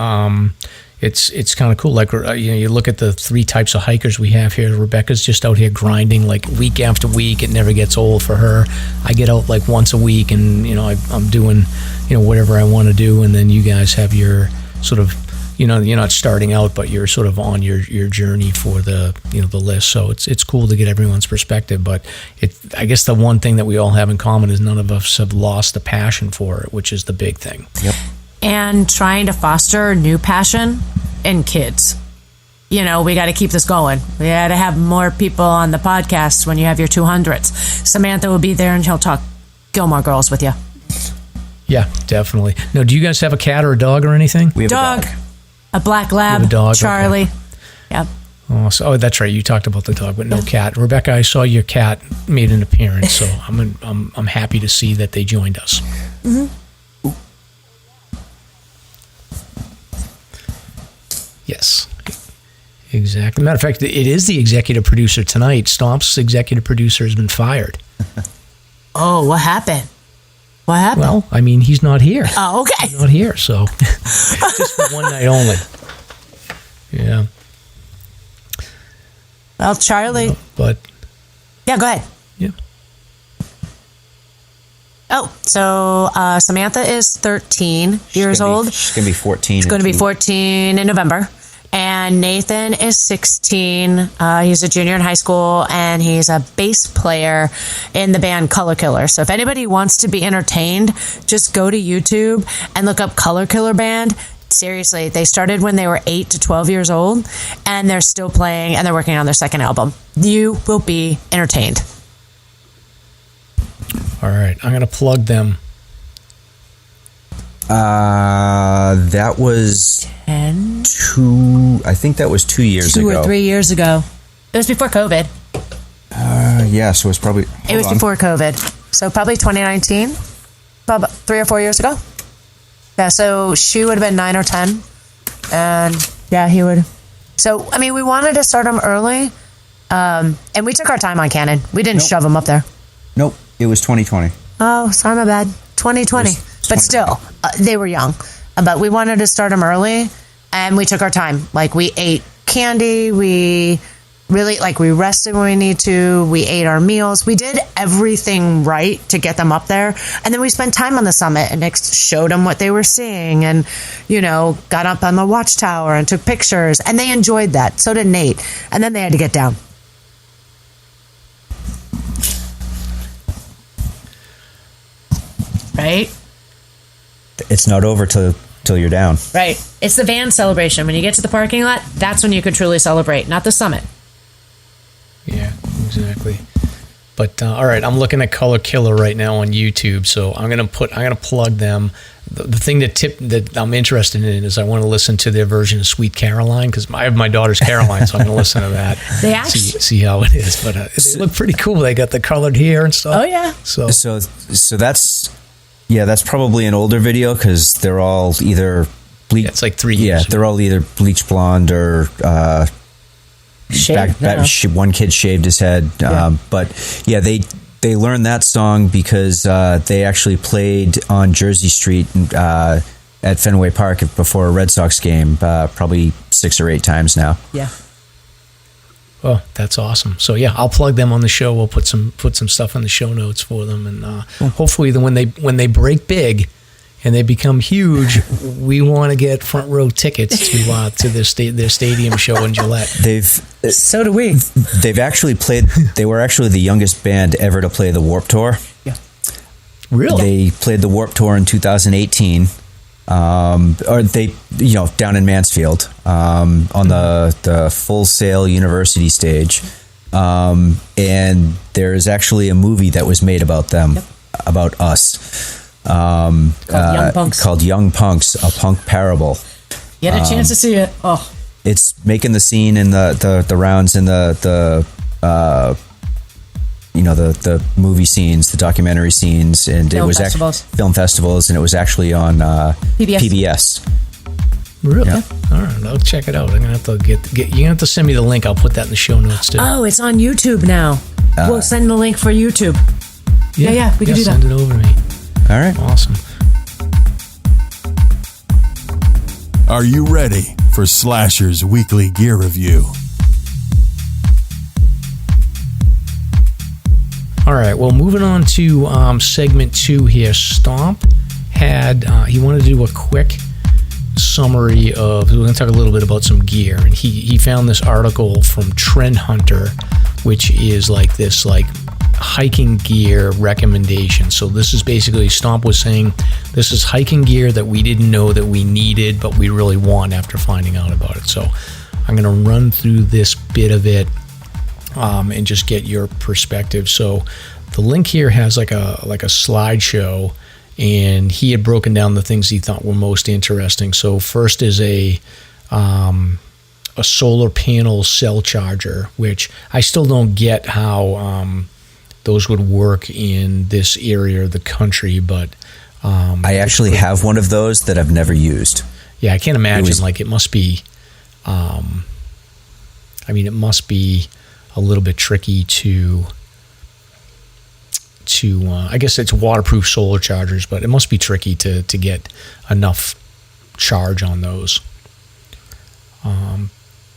it's kind of cool. Like, you look at the 3 types of hikers we have here. Rebecca's just out here grinding like week after week. It never gets old for her. I get out like once a week, and I'm doing whatever I want to do. And then you guys have your sort of you're not starting out, but you're sort of on your journey for the the list. So it's cool to get everyone's perspective. But I guess the one thing that we all have in common is none of us have lost the passion for it, which is the big thing. Yep. And trying to foster new passion in kids. We got to keep this going. We got to have more people on the podcast when you have your 200s. Samantha will be there, and he'll talk Gilmore Girls with you. Yeah, definitely. Now, do you guys have a cat or a dog or anything? We have dog. a dog. A black lab, a dog, Charlie. Okay. Yep. Oh, that's right. You talked about the dog, but no cat. Rebecca, I saw your cat made an appearance, so I'm happy to see that they joined us. Mm-hmm. Yes, exactly. Matter of fact, it is the executive producer tonight. Stomp's executive producer has been fired. Oh, what happened? What happened? Well, I mean, he's not here. Oh, okay. He's not here, so just for one night only. Yeah. Well, Charlie. But yeah, go ahead. Yeah. Oh, so Samantha is 13 years old. She's going to be 14. She's going to be 14 in November. And Nathan is 16. He's a junior in high school, and he's a bass player in the band Color Killer. So if anybody wants to be entertained, just go to YouTube and look up Color Killer Band. Seriously, they started when they were 8 to 12 years old, and they're still playing, and they're working on their second album. You will be entertained. All right, I'm going to plug them. That was 10? I think that was 2 years ago. 2 or 3 years ago. It was before COVID. Yeah, so it's probably... It was before COVID. So probably 2019. About 3 or 4 years ago. Yeah, so she would have been 9 or 10. And yeah, he would. So, I mean, we wanted to start him early. And we took our time on Canon. We didn't shove him up there. Nope, it was 2020. Oh, sorry, my bad. 2020. But still, they were young. But we wanted to start them early, and we took our time. Like, we ate candy. We really, we rested when we need to. We ate our meals. We did everything right to get them up there. And then we spent time on the summit and showed them what they were seeing and, got up on the watchtower and took pictures. And they enjoyed that. So did Nate. And then they had to get down. Right? It's not over till you're down. Right. It's the van celebration. When you get to the parking lot, that's when you can truly celebrate, not the summit. Yeah, exactly. But all right, I'm looking at Color Killer right now on YouTube, so I'm gonna plug them. The thing that I'm interested in is I want to listen to their version of Sweet Caroline, because I have my daughter's Caroline, so I'm gonna listen to that. They actually see how it is, but they look pretty cool. They got the colored hair and stuff. Oh yeah. So that's probably an older video because they're all either bleach. Yeah, it's like 3 years. Yeah, they're all either bleach blonde or one kid shaved his head. Yeah. But yeah, they learned that song because they actually played on Jersey Street at Fenway Park before a Red Sox game, probably 6 or 8 times now. Yeah. Oh, that's awesome. So yeah, I'll plug them on the show. We'll put some stuff in the show notes for them, and hopefully when they break big and they become huge, we want to get front row tickets to their stadium show in Gillette. So do we. They've actually played. They were actually the youngest band ever to play the Warped Tour. Yeah. Really? They played the Warped Tour in 2018. Or they, down in Mansfield, on the Full Sail University stage. And there's actually a movie that was made about them, about us, called Young Punks. Called Young Punks, a punk parable. Get a chance to see it. Oh, it's making the scene in the rounds in the movie scenes, the documentary scenes, and Film it was festivals. Film festivals, and it was actually on PBS. Really? Yeah. All right, I'll check it out. I'm gonna have to get. You're gonna have to send me the link. I'll put that in the show notes too. Oh, it's on YouTube now. We'll send the link for YouTube. Yeah, we can do that. Send it over to me. All right. Awesome. Are you ready for Slasher's weekly gear review? All right. Well, moving on to segment 2 here. Stomp had he wanted to do a quick summary of. We're going to talk a little bit about some gear, and he found this article from Trend Hunter, which is like this hiking gear recommendation. So this is basically Stomp was saying this is hiking gear that we didn't know that we needed, but we really want after finding out about it. So I'm going to run through this bit of it and just get your perspective. So the link here has like a slideshow, and he had broken down the things he thought were most interesting. So first is a solar panel cell charger, which I still don't get how those would work in this area of the country, but I actually have one of those that I've never used. Yeah, I can't imagine. It must be. It must be a little bit tricky to. I guess it's waterproof solar chargers, but it must be tricky to get enough charge on those.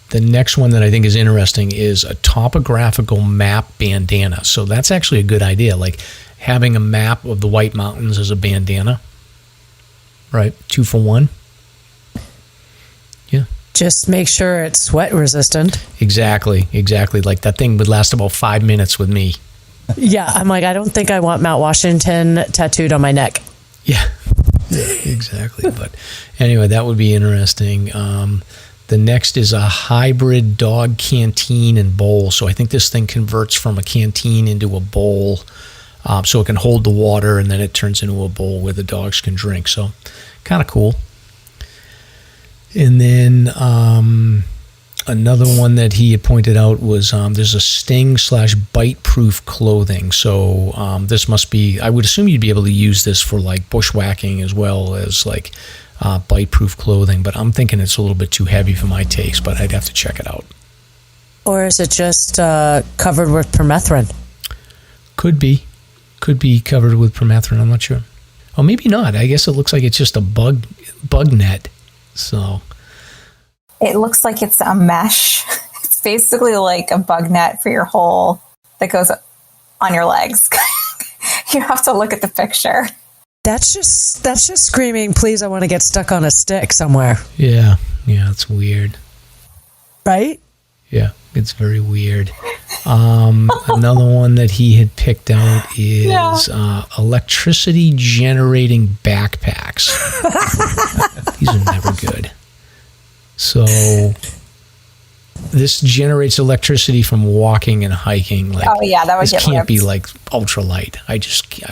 The next one that I think is interesting is a topographical map bandana. So that's actually a good idea, like having a map of the White Mountains as a bandana. Right? 2 for 1. Yeah. Just make sure it's sweat resistant. Exactly. Like that thing would last about 5 minutes with me. Yeah, I'm like, I don't think I want Mount Washington tattooed on my neck. Yeah, exactly. But anyway, that would be interesting. The next is a hybrid dog canteen and bowl. So I think this thing converts from a canteen into a bowl, so it can hold the water, and then it turns into a bowl where the dogs can drink. So kind of cool. And then another one that he had pointed out was there's a sting/bite-proof clothing. So this must be, I would assume you'd be able to use this for like bushwhacking as well as like bite-proof clothing, but I'm thinking it's a little bit too heavy for my taste, but I'd have to check it out. Or is it just covered with permethrin? Could be covered with permethrin. I'm not sure. Oh, maybe not. I guess it looks like it's just a bug net. So it looks like it's a mesh. It's basically like a bug net for your hole that goes on your legs. You have to look at the picture. That's just screaming, please, I want to get stuck on a stick somewhere. Yeah, it's weird. Right? Yeah, it's very weird. Another one that he had picked out is electricity generating backpacks. These are never good. So this generates electricity from walking and hiking. Like, that would this can't be like ultralight. I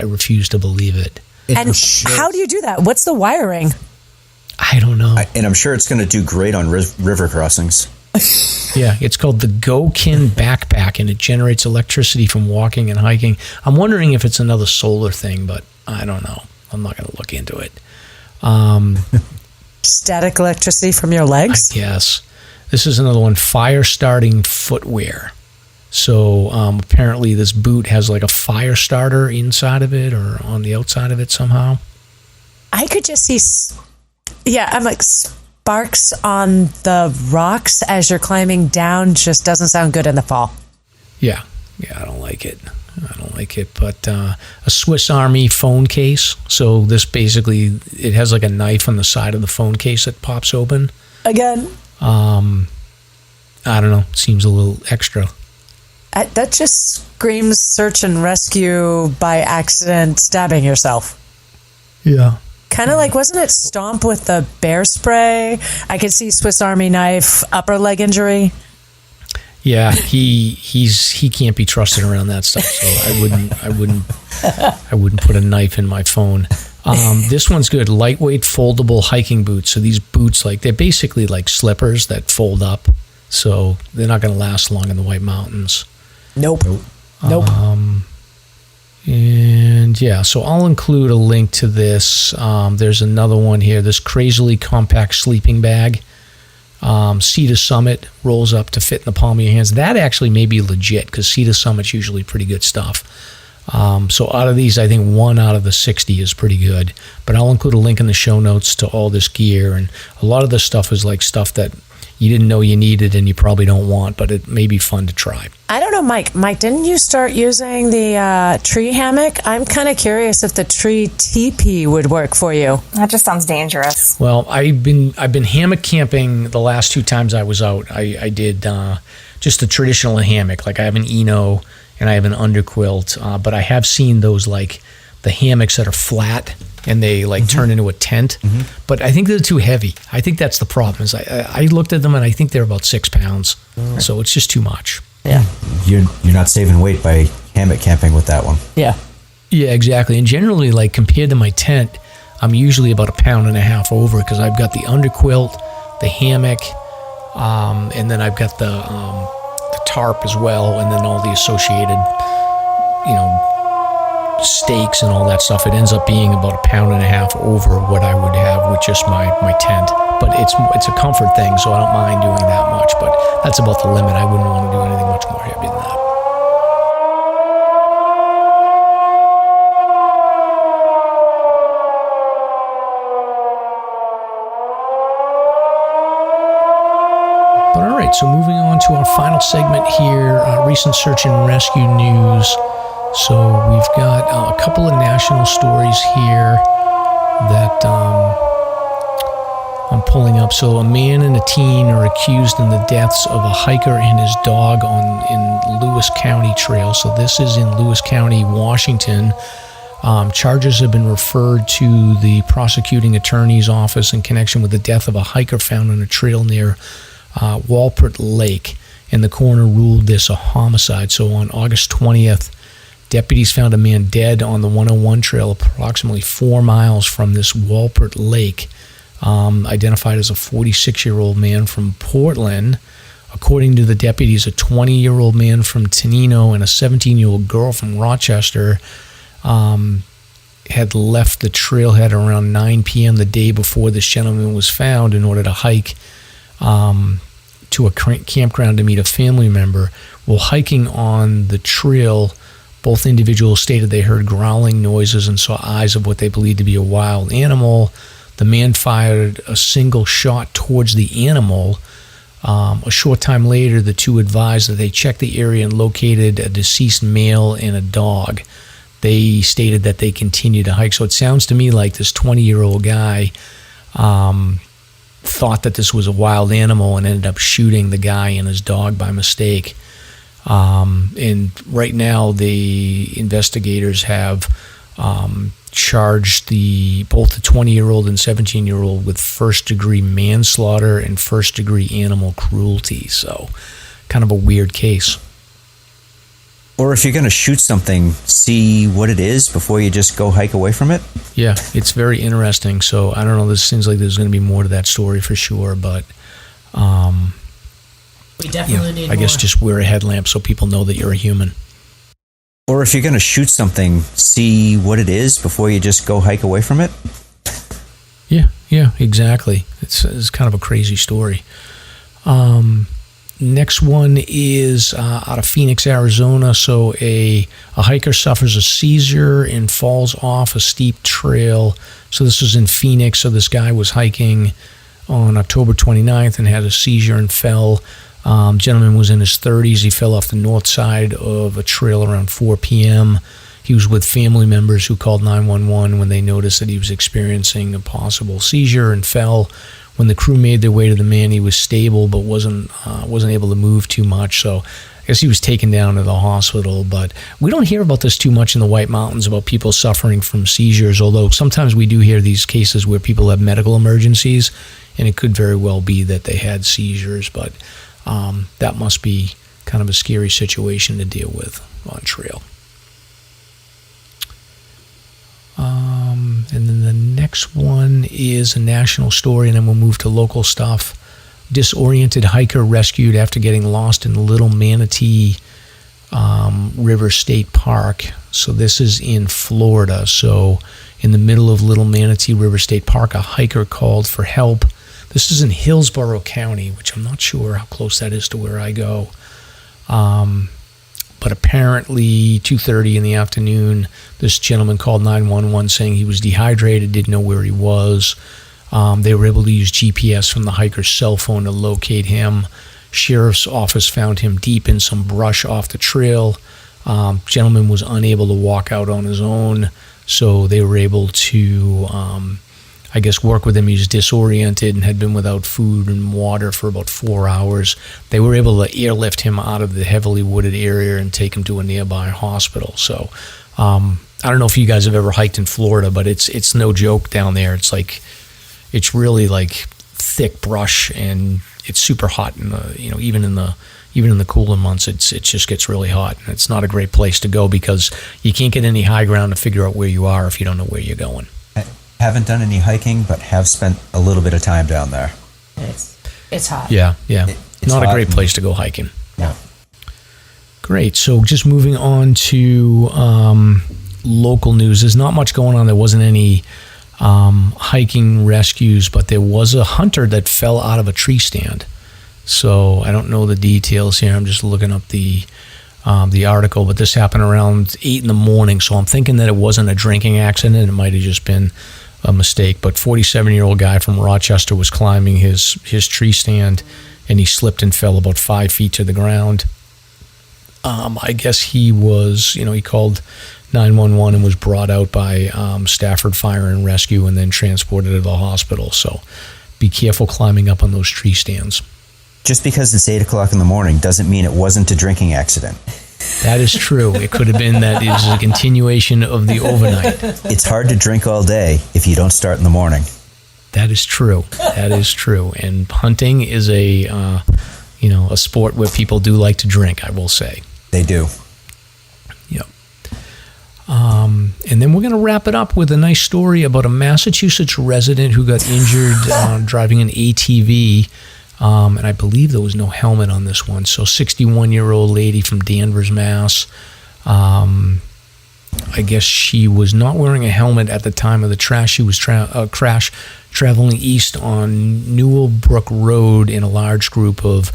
refuse to believe it. And how do you do that? What's the wiring? I don't know. And I'm sure it's going to do great on river crossings. Yeah, it's called the GoKin backpack, and it generates electricity from walking and hiking. I'm wondering if it's another solar thing, but I don't know. I'm not going to look into it. Static electricity from your legs? Yes. This is another one, fire starting footwear. So apparently this boot has like a fire starter inside of it or on the outside of it somehow. I could just see, I'm like, sparks on the rocks as you're climbing down just doesn't sound good in the fall. Yeah, I don't like it. But a Swiss Army phone case. So this basically, it has like a knife on the side of the phone case that pops open. Again. I don't know. Seems a little extra. That just screams search and rescue by accident stabbing yourself. Yeah. Kind of like, wasn't it Stomp with the bear spray? I could see Swiss Army knife, upper leg injury. Yeah, he can't be trusted around that stuff. So I wouldn't put a knife in my phone. This one's good. Lightweight foldable hiking boots. So these boots, they're basically like slippers that fold up. So they're not going to last long in the White Mountains. Nope. And yeah, so I'll include a link to this. There's another one here, this crazily compact sleeping bag. Cedar Summit rolls up to fit in the palm of your hands. That actually may be legit because Cedar Summit's usually pretty good stuff. So out of these, I think 1 out of the 60 is pretty good. But I'll include a link in the show notes to all this gear. And a lot of this stuff is like stuff that you didn't know you needed and you probably don't want, but it may be fun to try. I don't know, Mike. Mike, didn't you start using the tree hammock? I'm kind of curious if the tree teepee would work for you. That just sounds dangerous. Well, I've been hammock camping the last 2 times I was out. I did just a traditional hammock. Like I have an Eno and I have an underquilt, but I have seen those like the hammocks that are flat and they turn into a tent. But I think they're too heavy. I think that's the problem. Is I looked at them and I think they're about 6 pounds. So it's just too much. Yeah. You're not saving weight by hammock camping with that one. Yeah. Yeah, exactly. And generally, like compared to my tent, I'm usually about 1.5 pounds over because I've got the underquilt, the hammock, and then I've got the tarp as well, and then all the associated, stakes and all that stuff. It ends up being about 1.5 pounds over what I would have with just my tent. But it's a comfort thing, so I don't mind doing that much. But that's about the limit. I wouldn't want to do anything much more heavy than that. But all right, so moving on to our final segment here, recent search and rescue news. So we've got a couple of national stories here that I'm pulling up. So a man and a teen are accused in the deaths of a hiker and his dog in Lewis County Trail. So this is in Lewis County, Washington. Charges have been referred to the prosecuting attorney's office in connection with the death of a hiker found on a trail near Walport Lake, and the coroner ruled this a homicide. So on August 20th, deputies found a man dead on the 101 trail approximately 4 miles from this Walport Lake, identified as a 46-year-old man from Portland. According to the deputies, a 20-year-old man from Tenino and a 17-year-old girl from Rochester had left the trailhead around 9 p.m. the day before this gentleman was found in order to hike to a campground to meet a family member. While hiking on the trail, both individuals stated they heard growling noises and saw eyes of what they believed to be a wild animal. The man fired a single shot towards the animal. A short time later, the two advised that they checked the area and located a deceased male and a dog. They stated that they continued to hike. So it sounds to me like this 20-year-old guy thought that this was a wild animal and ended up shooting the guy and his dog by mistake. And right now, the investigators have charged both the 20-year-old and 17-year-old with first-degree manslaughter and first-degree animal cruelty. So, kind of a weird case. Or if you're going to shoot something, see what it is before you just go hike away from it. Yeah, it's very interesting. So, I don't know. This seems like there's going to be more to that story for sure, but we definitely need more. I guess just wear a headlamp so people know that you're a human. Or if you're going to shoot something, see what it is before you just go hike away from it. Yeah, exactly. It's kind of a crazy story. Next one is out of Phoenix, Arizona. So a hiker suffers a seizure and falls off a steep trail. So this was in Phoenix. So this guy was hiking on October 29th and had a seizure and fell. Gentleman was in his 30s. He fell off the north side of a trail around 4 p.m. He was with family members who called 911 when they noticed that he was experiencing a possible seizure and fell. When the crew made their way to the man, he was stable but wasn't able to move too much. So I guess he was taken down to the hospital. But we don't hear about this too much in the White Mountains, about people suffering from seizures, although sometimes we do hear these cases where people have medical emergencies, and it could very well be that they had seizures. But that must be kind of a scary situation to deal with on trail. And then next one is a national story, and then we'll move to local stuff. Disoriented hiker rescued after getting lost in Little Manatee River State Park. So this is in Florida. So in the middle of Little Manatee River State Park, a hiker called for help. This is in Hillsborough County, which I'm not sure how close that is to where I go. But apparently 2:30 in the afternoon, this gentleman called 911 saying he was dehydrated, didn't know where he was. They were able to use GPS from the hiker's cell phone to locate him. Sheriff's office found him deep in some brush off the trail. Gentleman was unable to walk out on his own, so they were able to, I guess, work with him. He was disoriented and had been without food and water for about 4 hours. They were able to airlift him out of the heavily wooded area and take him to a nearby hospital. So I don't know if you guys have ever hiked in Florida, but it's no joke down there. It's really like thick brush, and it's super hot in the, even in the cooler months, it just gets really hot. And it's not a great place to go because you can't get any high ground to figure out where you are if you don't know where you're going. I haven't done any hiking, but have spent a little bit of time down there. It's hot. Yeah. It's not a great place to go hiking. No. Great. So just moving on to local news. There's not much going on. There wasn't any hiking rescues, but there was a hunter that fell out of a tree stand. So I don't know the details here. I'm just looking up the article, but this happened around 8 in the morning. So I'm thinking that it wasn't a drinking accident. It might have just been a mistake. But 47-year-old guy from Rochester was climbing his tree stand, and he slipped and fell about 5 feet to the ground. I guess he was, he called 911 and was brought out by Stafford Fire and Rescue and then transported to the hospital. So be careful climbing up on those tree stands. Just because it's 8 o'clock in the morning doesn't mean it wasn't a drinking accident. That is true. It could have been that it was a continuation of the overnight. It's hard to drink all day if you don't start in the morning. That is true. And hunting is a sport where people do like to drink, I will say. They do. Yep. And then we're going to wrap it up with a nice story about a Massachusetts resident who got injured driving an ATV. And I believe there was no helmet on this one. So 61-year-old lady from Danvers, Mass. I guess she was not wearing a helmet at the time of the crash. She was crash traveling east on Newellbrook Road in a large group of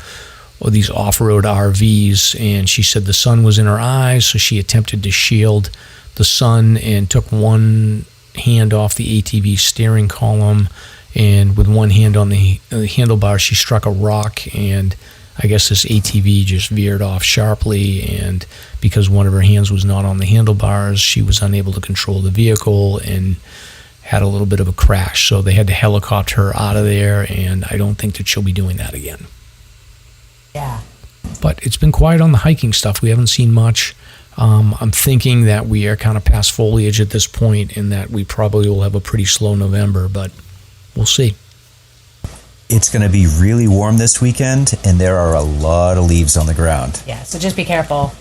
these off-road RVs. And she said the sun was in her eyes, so she attempted to shield the sun and took one hand off the ATV steering column. And with one hand on the handlebar, she struck a rock, and I guess this ATV just veered off sharply, and because one of her hands was not on the handlebars, she was unable to control the vehicle and had a little bit of a crash. So they had to helicopter her out of there, and I don't think that she'll be doing that again. Yeah. But it's been quiet on the hiking stuff. We haven't seen much. I'm thinking that we are kind of past foliage at this point and that we probably will have a pretty slow November, but we'll see. It's going to be really warm this weekend, and there are a lot of leaves on the ground. Yeah, so just be careful.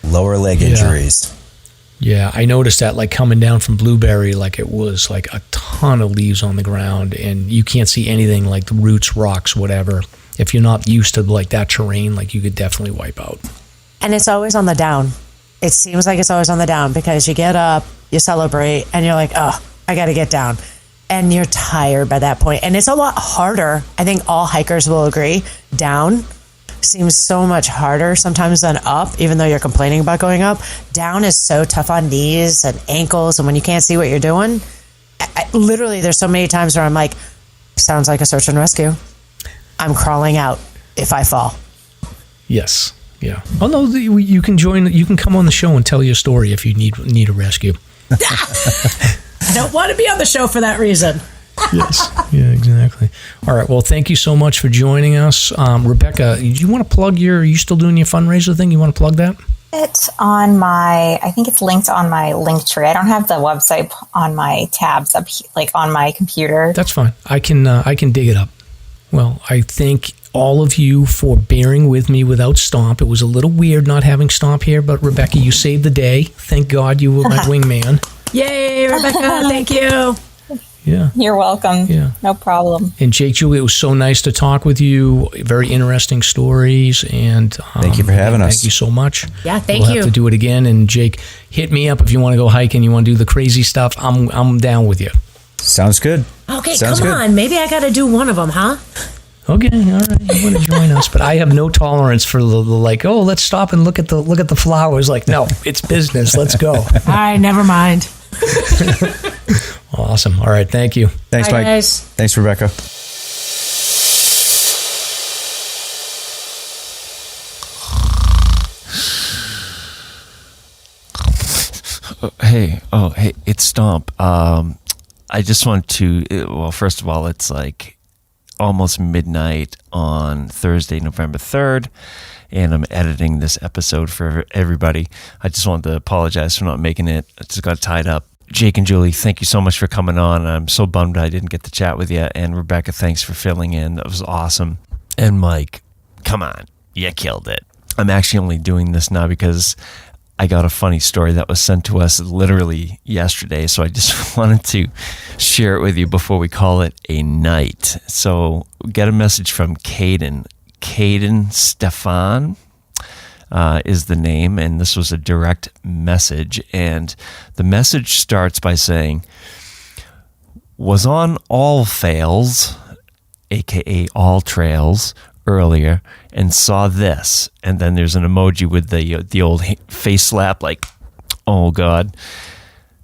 Lower leg injuries. Yeah, I noticed that, like, coming down from Blueberry, like, it was, like, a ton of leaves on the ground, and you can't see anything, like, the roots, rocks, whatever. If you're not used to, like, that terrain, like, you could definitely wipe out. And it's always on the down. It seems like it's always on the down because you get up, you celebrate, and you're like, oh, I got to get down. And you're tired by that point. And it's a lot harder. I think all hikers will agree. Down seems so much harder sometimes than up, even though you're complaining about going up. Down is so tough on knees and ankles. And when you can't see what you're doing, literally there's so many times where I'm like, sounds like a search and rescue. I'm crawling out if I fall. Yes. Yeah. Oh, no, you can join. You can come on the show and tell your story if you need a rescue. I don't want to be on the show for that reason. Yes. Yeah, exactly. All right. Well, thank you so much for joining us. Rebecca, do you want to plug are you still doing your fundraiser thing? You want to plug that? It's on I think it's linked on my link tree. I don't have the website on my tabs up, like on my computer. That's fine. I can dig it up. Well, I thank all of you for bearing with me without Stomp. It was a little weird not having Stomp here, but Rebecca, you saved the day. Thank God you were my wingman. Yay, Rebecca. Thank you. Yeah. You're welcome. Yeah. No problem. And Jake, Julie, it was so nice to talk with you. Very interesting stories. And thank you for having us. Thank you so much. Yeah, thank you. We'll have to do it again. And Jake, hit me up if you want to go hiking, you want to do the crazy stuff. I'm down with you. Sounds good. Okay, Sounds come good. on. Maybe I got to do one of them, huh? Okay, all right, you want to join us, but I have no tolerance for the like. Oh, let's stop and look at the flowers. Like, no, it's business. Let's go. All right, never mind. Awesome. All right, thank you. Thanks, Bye, Mike. guys. Thanks, Rebecca. Hey, it's Stomp. I just want to, well, first of all, it's like almost midnight on Thursday, November 3rd, and I'm editing this episode for everybody. I just wanted to apologize for not making it. I just got tied up. Jake and Julie, thank you so much for coming on. I'm so bummed I didn't get to chat with you. And Rebecca, thanks for filling in. That was awesome. And Mike, come on, you killed it. I'm actually only doing this now because I got a funny story that was sent to us literally yesterday, so I just wanted to share it with you before we call it a night. So get a message from Caden. Caden Stefan is the name, and this was a direct message. And the message starts by saying, was on All Fails, aka All Trails, earlier and saw this, and then there's an emoji with the old face slap, like, oh god.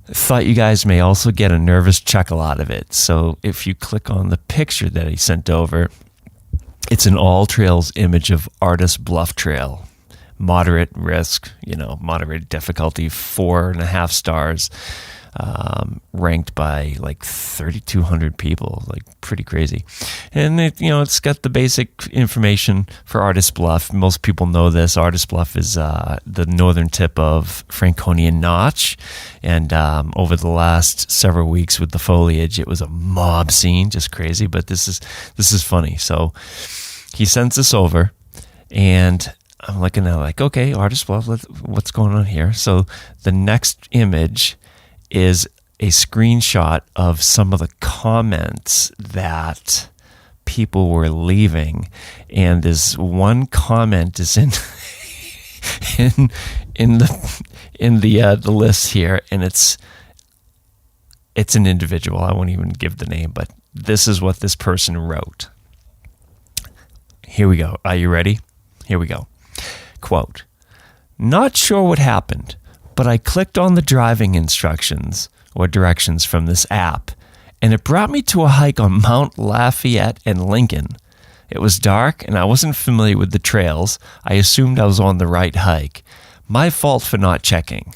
Thought you guys may also get a nervous chuckle out of it. So if you click on the picture that he sent over, it's an All Trails image of Artist Bluff Trail, moderate risk, moderate difficulty, 4.5 stars, ranked by like 3,200 people, like pretty crazy. And it's got the basic information for Artist Bluff. Most people know this. Artist Bluff is the northern tip of Franconia Notch, and over the last several weeks with the foliage, it was a mob scene, just crazy. But this is funny. So he sends this over, and I'm looking at like, okay, Artist Bluff, what's going on here? So the next image is a screenshot of some of the comments that people were leaving, and this one comment is in the list here, and it's an individual. I won't even give the name, but this is what this person wrote. Here we go. Are you ready? Here we go. Quote, "Not sure what happened, but I clicked on the driving instructions or directions from this app, and it brought me to a hike on Mount Lafayette and Lincoln. It was dark, and I wasn't familiar with the trails. I assumed I was on the right hike. My fault for not checking.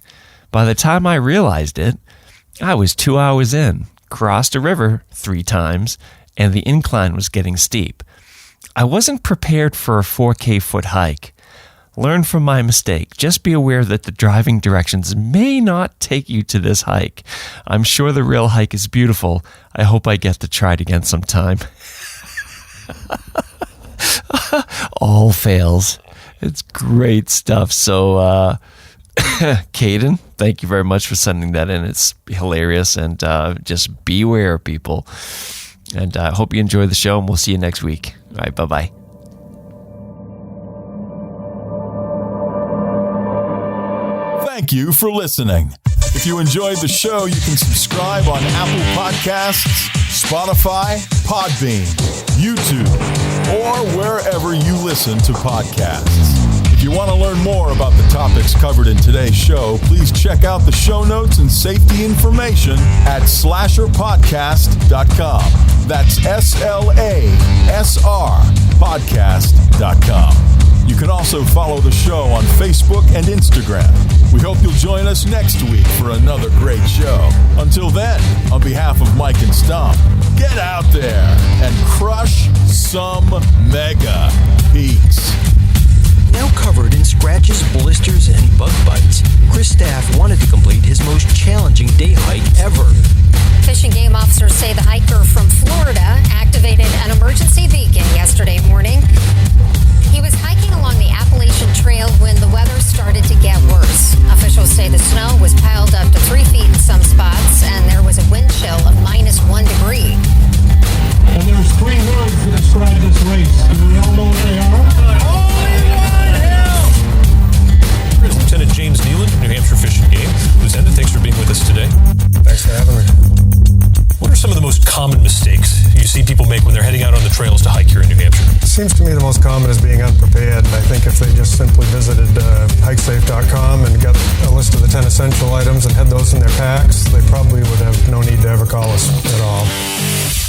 By the time I realized it, I was 2 hours in, crossed a river 3 times, and the incline was getting steep. I wasn't prepared for a 4K foot hike. Learn from my mistake. Just be aware that the driving directions may not take you to this hike. I'm sure the real hike is beautiful. I hope I get to try it again sometime." All fails. It's great stuff. So, Caden, thank you very much for sending that in. It's hilarious, and just beware, people. And I hope you enjoy the show, and we'll see you next week. All right, bye-bye. Thank you for listening. If you enjoyed the show, you can subscribe on Apple Podcasts, Spotify, Podbean, YouTube, or wherever you listen to podcasts. If you want to learn more about the topics covered in today's show, please check out the show notes and safety information at SLASRpodcast.com. That's SLASR podcast.com. You can also follow the show on Facebook and Instagram. We hope you'll join us next week for another great show. Until then, on behalf of Mike and Stomp, get out there and crush some mega peaks. Now covered in scratches, blisters, and bug bites, Chris Staff wanted to complete his most challenging day hike ever. Fish and Game officers say the hiker from Florida activated an emergency beacon yesterday morning. He was hiking along the Appalachian Trail when the weather started to get worse. Officials say the snow was piled up to 3 feet in some spots, and there was a wind chill of -1 degree. seems to me the most common is being unprepared, and I think if they just simply visited hikesafe.com and got a list of the 10 essential items and had those in their packs, they probably would have no need to ever call us at all.